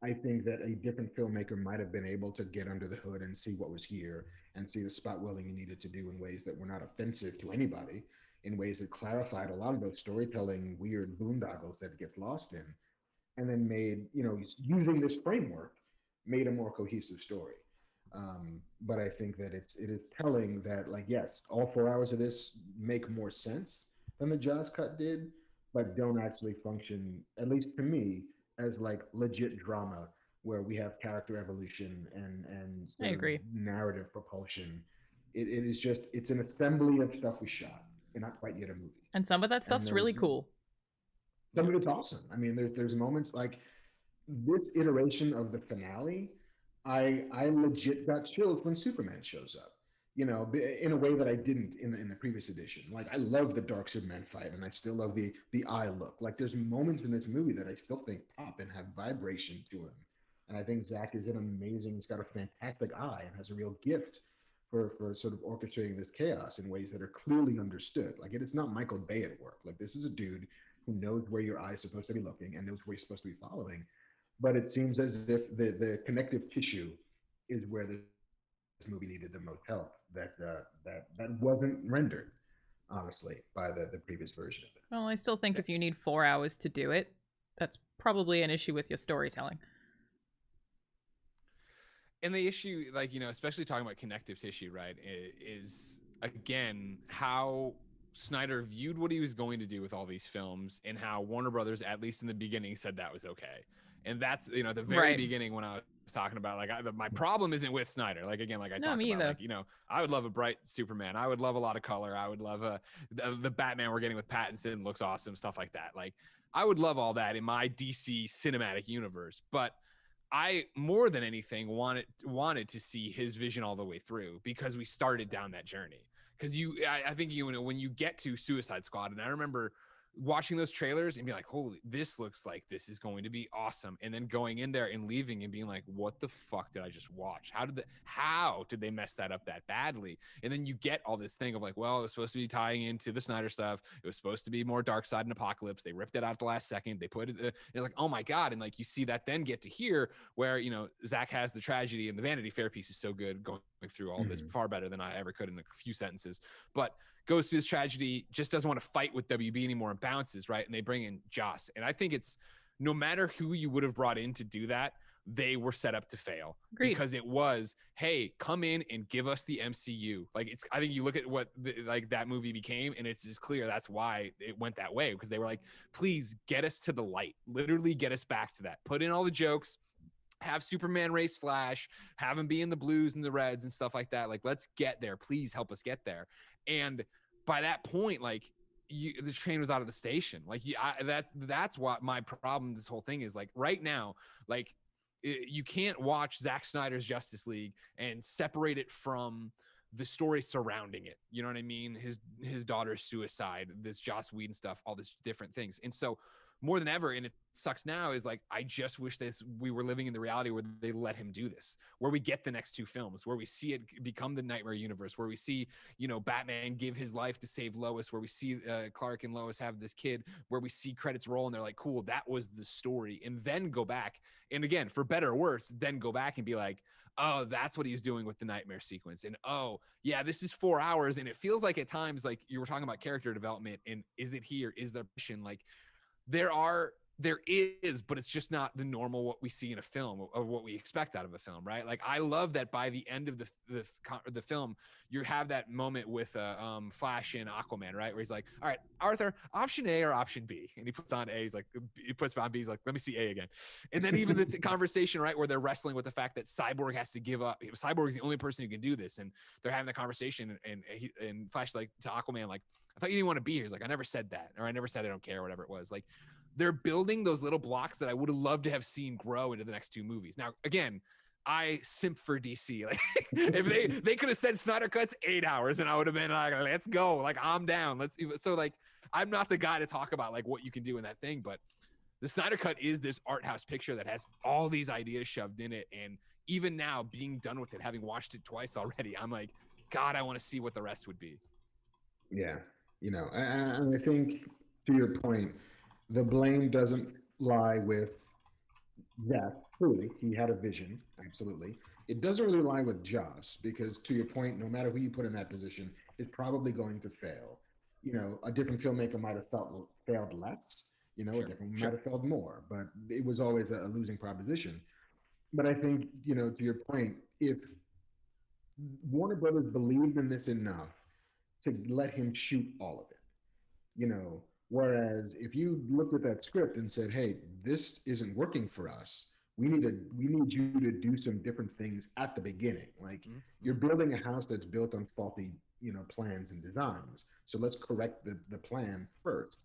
I think that a different filmmaker might have been able to get under the hood and see what was here and see the spot welding you needed to do in ways that were not offensive to anybody, in ways that clarified a lot of those storytelling weird boondoggles that get lost in, and then made, you know, using this framework, made a more cohesive story. But I think that it is telling that, like, yes, all 4 hours of this make more sense than the Jaws cut did, but don't actually function, at least to me, as like legit drama where we have character evolution and I sort of agree. narrative propulsion. It is just, it's an assembly of stuff we shot and not quite yet a movie. And some of that And stuff's really there's cool. some of it's awesome. I mean, there's moments like this iteration of the finale. I legit got chills when Superman shows up. You know, in a way that I didn't in the previous edition. Like I love the Dark Superman fight, and I still love the eye look. Like there's moments in this movie that I still think pop and have vibration to him. And I think Zack is an amazing. He's got a fantastic eye and has a real gift for sort of orchestrating this chaos in ways that are clearly understood. Like it is not Michael Bay at work. Like this is a dude who knows where your eye is supposed to be looking and knows where you're supposed to be following. But it seems as if the connective tissue is where this movie needed the most help. That wasn't rendered, honestly, by the previous version of it. Well, I still think if you need 4 hours to do it, that's probably an issue with your storytelling. And the issue, like, you know, especially talking about connective tissue, right, is again how Snyder viewed what he was going to do with all these films and how Warner Brothers, at least in the beginning, said that was okay. And that's, you know, the very beginning when I was talking about, like, my problem isn't with Snyder. Like, again, like I talked about, like, you know, I would love a bright Superman. I would love a lot of color. I would love the Batman we're getting with Pattinson looks awesome, stuff like that. Like, I would love all that in my DC cinematic universe. But I, more than anything, wanted to see his vision all the way through because we started down that journey. Because I think you know, when you get to Suicide Squad, and I remember watching those trailers and being like, holy, this looks like this is going to be awesome. And then going in there and leaving and being like, what the fuck did I just watch? How did they mess that up that badly? And then you get all this thing of like, well, it was supposed to be tying into the Snyder stuff. It was supposed to be more Dark Side and Apocalypse. They ripped it out at the last second. They put it, it's like, oh my God. And like, you see that then get to here where, you know, Zack has the tragedy and the Vanity Fair piece is so good going through all this far better than I ever could in a few sentences, but goes through this tragedy, just doesn't want to fight with WB anymore and bounces, right? And they bring in Joss. And I think it's no matter who you would have brought in to do that, they were set up to fail. Agreed. Because it was, hey, come in and give us the MCU. Like it's, I think you look at what like that movie became, and it's just clear that's why it went that way, because they were like, please get us to the light, literally get us back to that. Put in all the jokes, have Superman race Flash, have him be in the blues and the reds and stuff like that. Like, let's get there. Please help us get there. And by that point, like the train was out of the station. Like that's what my problem. This whole thing is like right now, like you can't watch Zack Snyder's Justice League and separate it from the story surrounding it. You know what I mean? His daughter's suicide, this Joss Whedon stuff, all these different things. And so more than ever, and it sucks now, is like I just wish we were living in the reality where they let him do this, where we get the next two films, where we see it become the Nightmare universe, where we see, you know, Batman give his life to save Lois, where we see Clark and Lois have this kid, where we see credits roll and they're like, cool, that was the story. And then go back, and again, for better or worse, then go back and be like, oh, that's what he was doing with the Nightmare sequence. And oh yeah, this is 4 hours. And it feels like at times, like you were talking about character development and is it here? Is there mission? Like there is, but it's just not the normal what we see in a film or what we expect out of a film, right? Like I love that by the end of the film, you have that moment with Flash and Aquaman, right? Where he's like, all right, Arthur, option A or option B? And he puts on A, he puts on B, he's like, let me see A again. And then even the conversation, right, where they're wrestling with the fact that Cyborg has to give up. Cyborg is the only person who can do this. And they're having the conversation and Flash like to Aquaman, like, I thought you didn't want to be here. He's like, I never said that, or I never said I don't care, or whatever it was. Like, they're building those little blocks that I would have loved to have seen grow into the next two movies. Now, again, I simp for DC. Like, if they could have said Snyder Cut's 8 hours, and I would have been like, let's go. Like, I'm down. So like, I'm not the guy to talk about like what you can do in that thing, but the Snyder Cut is this art house picture that has all these ideas shoved in it. And even now, being done with it, having watched it twice already, I'm like, God, I want to see what the rest would be. Yeah. You know, and I think to your point, the blame doesn't lie with Zack. Truly, he had a vision. Absolutely. It doesn't really lie with Joss because, to your point, no matter who you put in that position, it's probably going to fail. You know, a different filmmaker might have failed less. You know, a different might have failed more, but it was always a losing proposition. But I think, you know, to your point, if Warner Brothers believed in this enough to let him shoot all of it, you know, whereas if you looked at that script and said, hey, this isn't working for us, we need you to do some different things at the beginning. Like you're building a house that's built on faulty, plans and designs. So let's correct the plan first.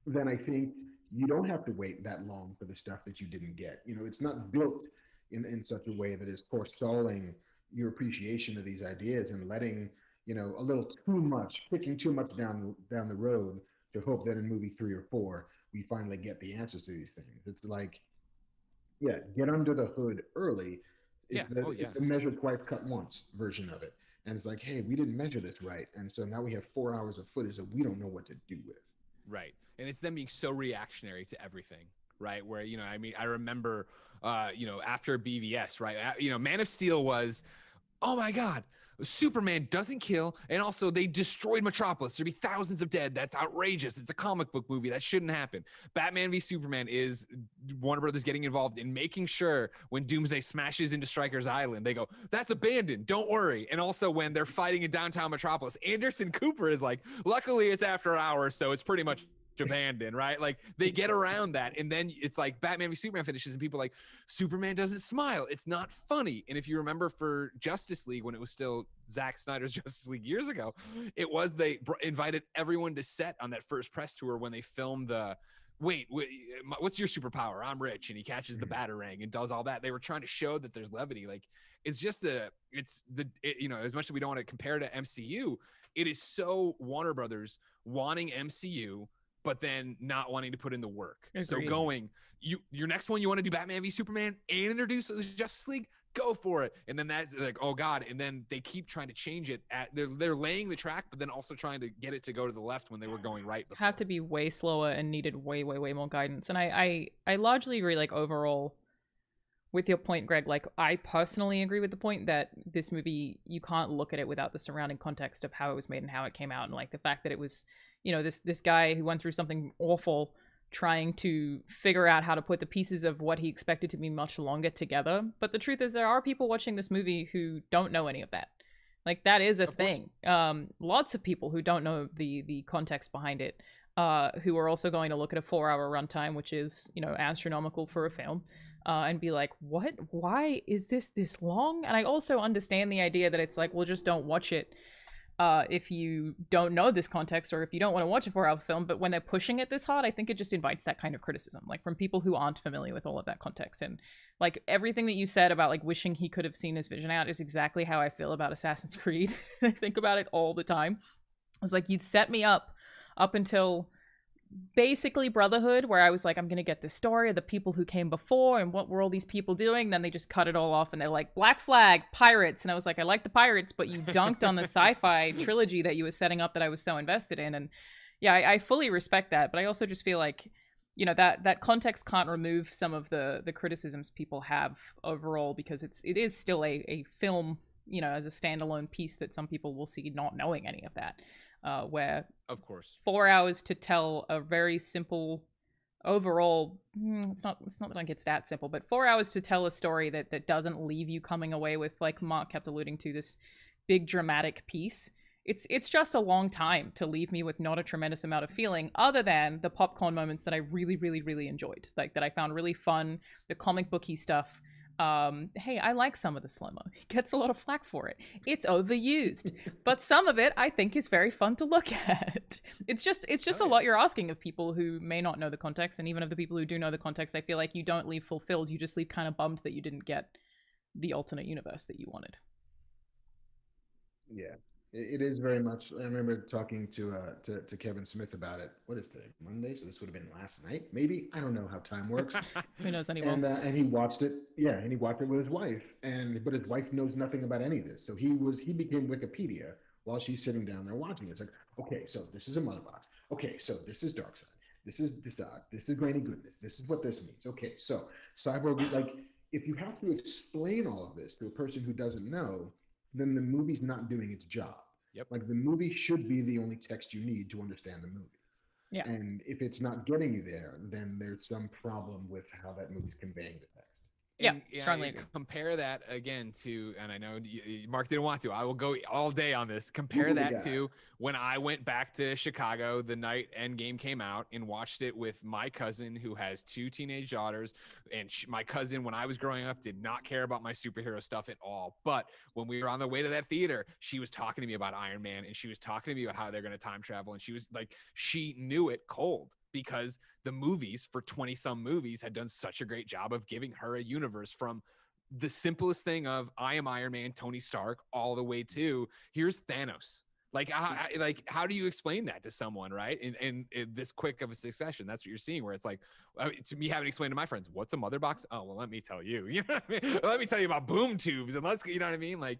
Then I think you don't have to wait that long for the stuff that you didn't get. It's not built in such a way that is forestalling your appreciation of these ideas and letting, a little too much, picking too much down the road to hope that in movie 3 or 4 we finally get the answers to these things. It's like, yeah, get under the hood early. It's the measure twice, cut once version of it. And it's like, hey, we didn't measure this right, and so now we have 4 hours of footage that we don't know what to do with. Right. And it's them being so reactionary to everything, right? Where, I remember, after BVS, right? Man of Steel was, oh my God, Superman doesn't kill. And also they destroyed Metropolis. There'd be thousands of dead. That's outrageous. It's a comic book movie. That shouldn't happen. Batman v Superman is Warner Brothers getting involved in making sure when Doomsday smashes into Stryker's Island, they go, that's abandoned. Don't worry. And also when they're fighting in downtown Metropolis, Anderson Cooper is like, luckily it's after hours, so it's pretty much abandoned, right? Like they get around that, and then it's like Batman v Superman finishes and people are like, Superman doesn't smile, it's not funny. And if you remember for Justice League, when it was still Zack Snyder's Justice League years ago, it was they invited everyone to set on that first press tour when they filmed the wait, what's your superpower? I'm rich. And he catches the batarang and does all that. They were trying to show that there's levity. Like it's just as much as we don't want to compare to MCU, it is so Warner Brothers wanting MCU but then not wanting to put in the work. Agreed. So going, your next one, you want to do Batman v Superman and introduce the Justice League? Go for it. And then that's like, oh God. And then they keep trying to change it. They're laying the track, but then also trying to get it to go to the left when they were going right before. Have to be way slower and needed way, way, way more guidance. And I largely agree, like overall, with your point, Greg. Like I personally agree with the point that this movie, you can't look at it without the surrounding context of how it was made and how it came out. And like the fact that it was, this guy who went through something awful trying to figure out how to put the pieces of what he expected to be much longer together. But the truth is there are people watching this movie who don't know any of that. Like that is a thing. Lots of people who don't know the context behind it, who are also going to look at a 4-hour runtime, which is, astronomical for a film, and be like, what? Why is this long? And I also understand the idea that it's like, well, just don't watch it if you don't know this context or if you don't want to watch a 4-hour film. But when they're pushing it this hard, I think it just invites that kind of criticism, like from people who aren't familiar with all of that context. And like everything that you said about like wishing he could have seen his vision out is exactly how I feel about Assassin's Creed. I think about it all the time. It's like you'd set me up until basically Brotherhood, where I was like, I'm gonna get the story of the people who came before and what were all these people doing. Then they just cut it all off and they're like, Black Flag, pirates. And I was like, I like the pirates, but you dunked on the sci-fi trilogy that you were setting up that I was so invested in. And yeah, I fully respect that, but I also just feel like, that context can't remove some of the criticisms people have overall, because it is still a film, as a standalone piece that some people will see not knowing any of that. Where, of course, 4 hours to tell a very simple overall, it's not like it's that simple, but 4 hours to tell a story that doesn't leave you coming away with, like Marc kept alluding to, this big dramatic piece. It's just a long time to leave me with not a tremendous amount of feeling, other than the popcorn moments that I really, really, really enjoyed, like that I found really fun, the comic booky stuff. Hey, I like some of the slow-mo. He gets a lot of flack for it. It's overused, but some of it I think is very fun to look at. It's just a lot you're asking of people who may not know the context, and even of the people who do know the context, I feel like you don't leave fulfilled. You just leave kind of bummed that you didn't get the alternate universe that you wanted. Yeah, it is very much. I remember talking to Kevin Smith about it. What is today? Monday, so this would have been last night, maybe. I don't know how time works. Who knows anymore? And he watched it. Yeah, and he watched it with his wife. But his wife knows nothing about any of this. So he became Wikipedia while she's sitting down there watching it. It's like, okay, so this is a mother box. Okay, so this is Darkseid. This is Desaad. This is Granny Goodness. This is what this means. Okay, so Cyborg, like, if you have to explain all of this to a person who doesn't know, then the movie's not doing its job. Yep. Like the movie should be the only text you need to understand the movie. Yeah. And if it's not getting you there, then there's some problem with how that movie's conveying the text. Yeah, and strongly agree. compare that again to, and I know Mark didn't want to. I will go all day on this. Compare Ooh, that yeah. to when I went back to Chicago the night Endgame came out and watched it with my cousin who has 2 teenage daughters. And my cousin, when I was growing up, did not care about my superhero stuff at all. But when we were on the way to that theater, she was talking to me about Iron Man, and she was talking to me about how they're going to time travel. And she was like, she knew it cold because the movies for 20 some movies had done such a great job of giving her a universe from the simplest thing of I am Iron Man, Tony Stark, all the way to here's Thanos. Like, how do you explain that to someone, right? In this quick of a succession, that's what you're seeing. Where it's like, to me, having explained to my friends, what's a mother box? Oh, well, let me tell you. You know what I mean? Let me tell you about boom tubes, and you know what I mean? Like,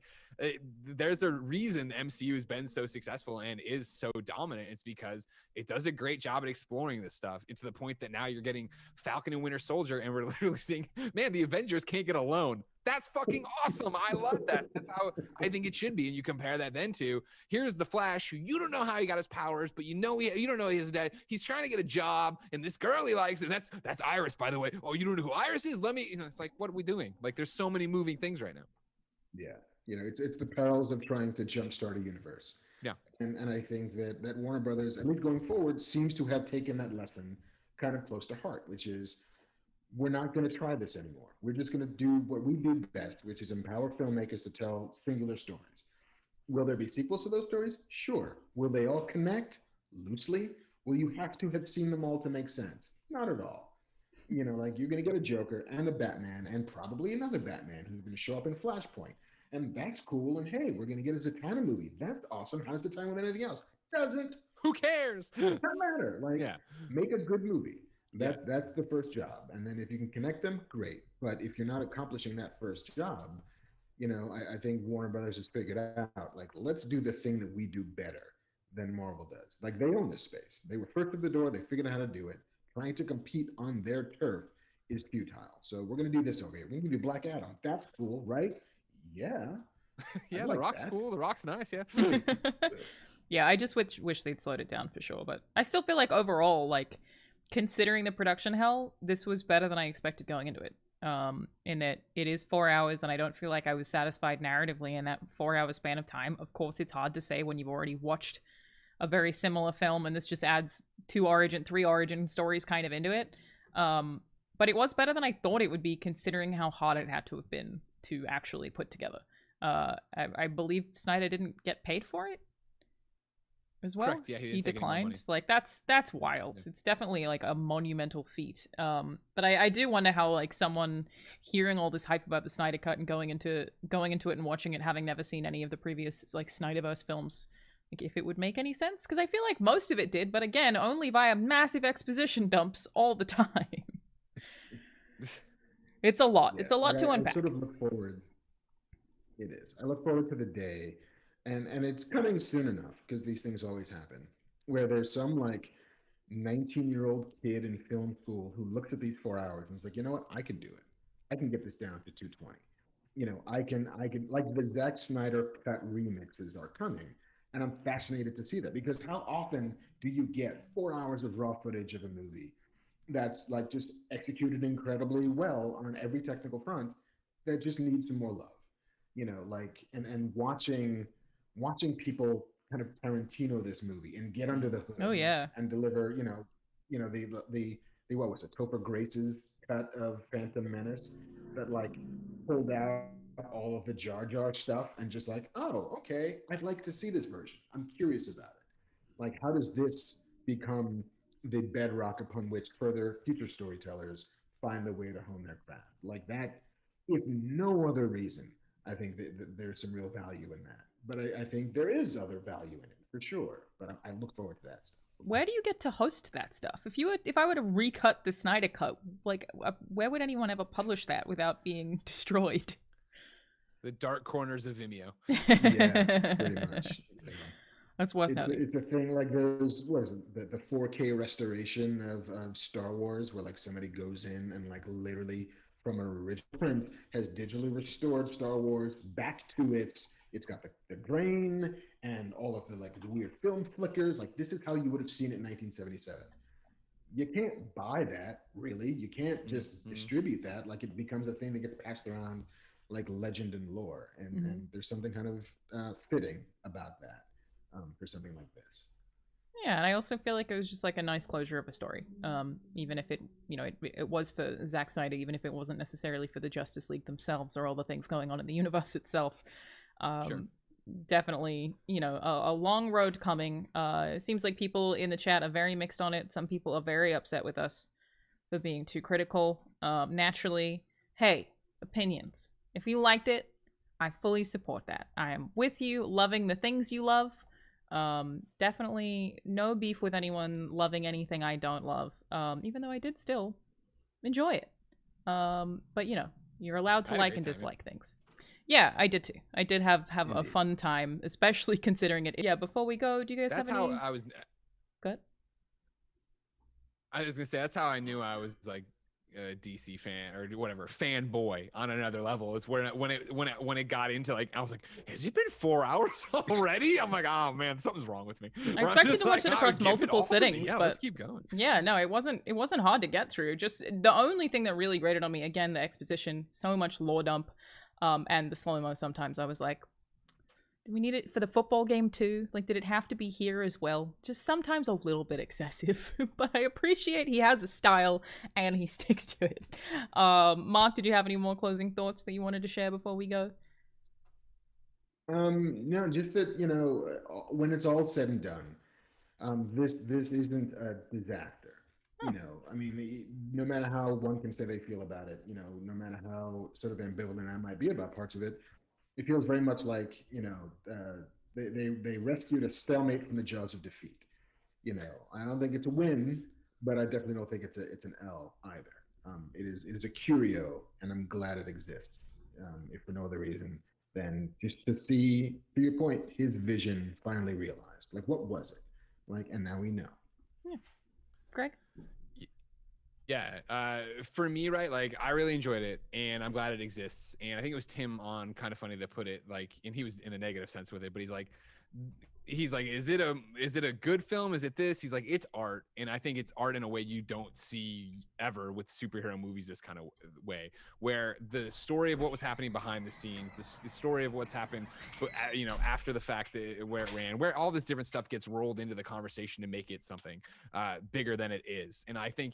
there's a reason MCU has been so successful and is so dominant. It's because it does a great job at exploring this stuff. It's to the point that now you're getting Falcon and Winter Soldier, and we're literally seeing, man, the Avengers can't get alone. That's fucking awesome. I love that. That's how I think it should be. And you compare that then to here's the Flash, who you don't know how he got his powers, but you don't know he's dead. He's trying to get a job, and this girl he likes, and that's Iris, by the way. Oh, you don't know who Iris is? It's like, what are we doing? Like, there's so many moving things right now. Yeah, it's the perils of trying to jumpstart a universe. Yeah, and I think that Warner Brothers, at least going forward, seems to have taken that lesson kind of close to heart, which is we're not going to try this anymore. We're just going to do what we do best, which is empower filmmakers to tell singular stories. Will there be sequels to those stories? Sure. Will they all connect loosely? Will you have to have seen them all to make sense? Not at all. Like you're going to get a Joker and a Batman and probably another Batman who's going to show up in Flashpoint. And that's cool. And hey, we're going to get a Zatanna movie. That's awesome. How does it tie in with anything else? Doesn't. Who cares? Doesn't matter. Like, yeah. Make a good movie. That's the first job. And then if you can connect them, great. But if you're not accomplishing that first job, I think Warner Brothers has figured out, like, let's do the thing that we do better than Marvel does. Like, they own this space. They were first at the door. They figured out how to do it. Trying to compete on their turf is futile. So we're going to do this over here. We're going to do Black Adam. That's cool, right? Yeah. Yeah, The Rock's cool. The Rock's nice, yeah. Yeah, I just wish they'd slowed it down for sure. But I still feel like overall, like, considering the production hell, this was better than I expected going into it. In that it is 4 hours, and I don't feel like I was satisfied narratively in that 4 hour span of time. Of course, it's hard to say when you've already watched a very similar film, and this just adds 3 origin stories kind of into it. But it was better than I thought it would be, considering how hard it had to have been to actually put together. I believe Snyder didn't get paid for it as well. Correct. Yeah, he declined. Like, that's wild. Yeah. It's definitely like a monumental feat. But I do wonder how, like, someone hearing all this hype about the Snyder Cut and going into it and watching it, having never seen any of the previous, like, Snyderverse films, like, if it would make any sense. Because I feel like most of it did, but again, only via massive exposition dumps all the time. It's a lot. Yeah, it's a lot to unpack. I sort of look forward. It is. I look forward to the day, and it's coming soon enough, because these things always happen, where there's some, like, 19-year-old kid in film school who looks at these 4 hours and is like, you know what? I can do it. I can get this down to 220. I can, like, the Zack Snyder cut remixes are coming. And I'm fascinated to see that, because how often do you get 4 hours of raw footage of a movie that's, like, just executed incredibly well on every technical front that just needs some more love, like, and watching people kind of Tarantino this movie and get under the hood. Oh yeah. And deliver, the what was it, Topher Grace's cut of Phantom Menace that, like, pulled out all of the Jar Jar stuff and just like, oh, okay, I'd like to see this version. I'm curious about it. Like, how does this become the bedrock upon which further future storytellers find a way to hone their craft? Like that, if no other reason, I think that there's some real value in that. But I think there is other value in it, for sure. But I look forward to that stuff. Where do you get to host that stuff? If I were to recut the Snyder Cut, like, where would anyone ever publish that without being destroyed? The dark corners of Vimeo. Yeah, pretty much. That's worth noting. It's a thing, like, there's, what is it, the 4K restoration of Star Wars, where, like, somebody goes in and, like, literally from an original print has digitally restored Star Wars back to it's got the grain and all of the, like, the weird film flickers. Like, this is how you would have seen it in 1977. you can't buy that, really. You can't just Mhm. distribute that. Like, it becomes a thing that gets passed around like legend and lore. Hmm. And there's something kind of fitting about that, for something like this. Yeah, and I also feel like it was just like a nice closure of a story. Even if it, it was for Zack Snyder, even if it wasn't necessarily for the Justice League themselves or all the things going on in the universe itself. Sure. Um, Definitely, a long road coming. It seems like people in the chat are very mixed on it. Some people are very upset with us for being too critical. Naturally, hey, opinions. If you liked it, I fully support that. I am with you, loving the things you love. Definitely no beef with anyone loving anything I don't love. Even though I did still enjoy it. But you're allowed I to had a like great and time. Yeah. dislike things. Yeah, I did too. I did have a Indeed. fun time, especially considering it. Yeah, before we go, do you guys have That's how any? I was. Good. I was gonna say that's how I knew I was like a DC fan or whatever fanboy on another level. It's when it got into like I was like, has it been 4 hours already? I'm like, oh man, something's wrong with me. I Where I'm expected just to watch like, it oh, across give it multiple all to me. sittings, Yeah, let's but keep going. yeah, no, it wasn't hard to get through. Just the only thing that really grated on me, again, the exposition, so much lore dump, and the slow mo. Sometimes I was like, do we need it for the football game too? Like, did it have to be here as well? Just sometimes a little bit excessive, but I appreciate he has a style and he sticks to it. Mark, did you have any more closing thoughts that you wanted to share before we go? No, just that, when it's all said and done, this isn't a disaster. Oh, I mean, no matter how one can say they feel about it, no matter how sort of ambivalent I might be about parts of it, it feels very much like, they rescued a stalemate from the jaws of defeat. I don't think it's a win, but I definitely don't think it's an L either. It is a curio, and I'm glad it exists. If for no other reason than just to see, to your point, his vision finally realized. Like, what was it? Like, and now we know. yeah, Greg. Yeah, for me, right? Like, I really enjoyed it, and I'm glad it exists. And I think it was Tim on Kind of Funny that put it like, and he was in a negative sense with it, but he's like, is it a good film? Is it this? He's like, it's art, and I think it's art in a way you don't see ever with superhero movies. This kind of way, where the story of what was happening behind the scenes, the story of what's happened, but after the fact that where it ran, where all this different stuff gets rolled into the conversation to make it something bigger than it is. And I think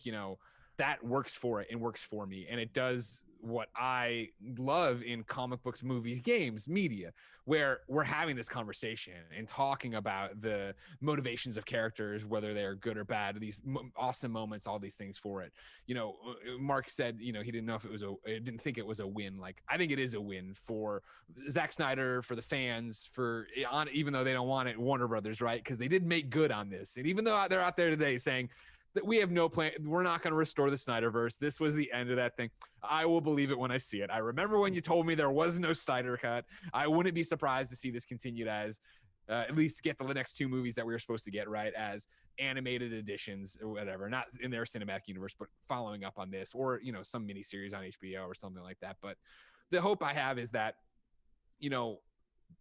that works for it and works for me. And it does what I love in comic books, movies, games, media, where we're having this conversation and talking about the motivations of characters, whether they're good or bad, these awesome moments, all these things for it. Mark said, he didn't know if didn't think it was a win. Like, I think it is a win for Zack Snyder, for the fans, even though they don't want it, Warner Brothers, right? Because they did make good on this. And even though they're out there today saying, that we have no plan. We're not going to restore the Snyderverse. This was the end of that thing. I will believe it when I see it. I remember when you told me there was no Snyder cut. I wouldn't be surprised to see this continued as at least get the next two movies that we were supposed to get right as animated editions or whatever, not in their cinematic universe, but following up on this or, some miniseries on HBO or something like that. But the hope I have is that, you know,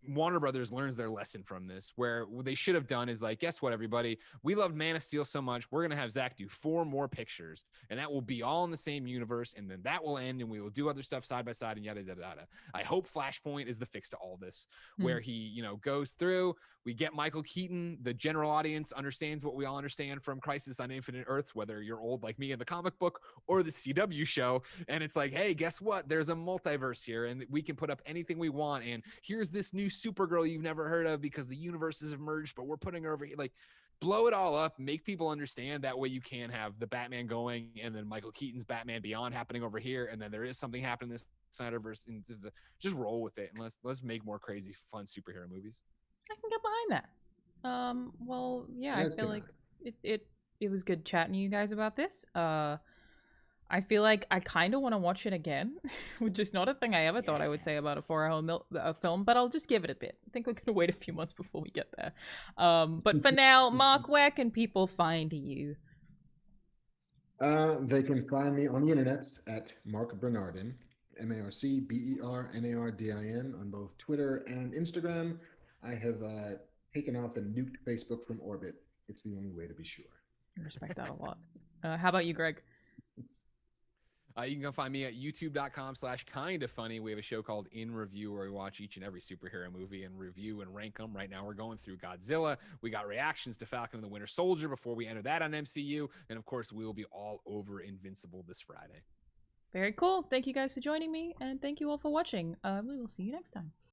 Warner Brothers learns their lesson from this, where what they should have done is like, guess what, everybody? We loved Man of Steel so much. We're going to have Zack do 4 more pictures, and that will be all in the same universe, and then that will end, and we will do other stuff side by side, and yada, yada, yada. I hope Flashpoint is the fix to all this, Hmm. where he, goes through. We get Michael Keaton. The general audience understands what we all understand from Crisis on Infinite Earths, whether you're old like me in the comic book or the CW show. And it's like, hey, guess what? There's a multiverse here, and we can put up anything we want. And here's this new Supergirl you've never heard of because the universes have merged, but we're putting her over here. Like, blow it all up, make people understand. That way you can have the Batman going, and then Michael Keaton's Batman Beyond happening over here, and then there is something happening in this Snyderverse. And just roll with it, and let's make more crazy, fun superhero movies. I can get behind that. Well, yeah, I As feel can like I. it was good chatting to you guys about this. I feel like I kind of want to watch it again, which is not a thing I ever thought I would say Yes. about a 4 hour film, but I'll just give it a bit. I think we're going to wait a few months before we get there. But for now, Mark, where can people find you? They can find me on the internet at Marc Bernardin, MarcBernardin, on both Twitter and Instagram. I have taken off and nuked Facebook from orbit. It's the only way to be sure. I respect that a lot. How about you, Greg? You can go find me at youtube.com/kindafunny. We have a show called In Review where we watch each and every superhero movie and review and rank them. Right now we're going through Godzilla. We got reactions to Falcon and the Winter Soldier before we enter that on MCU. And of course, we will be all over Invincible this Friday. Very cool. Thank you guys for joining me, and thank you all for watching. We will see you next time.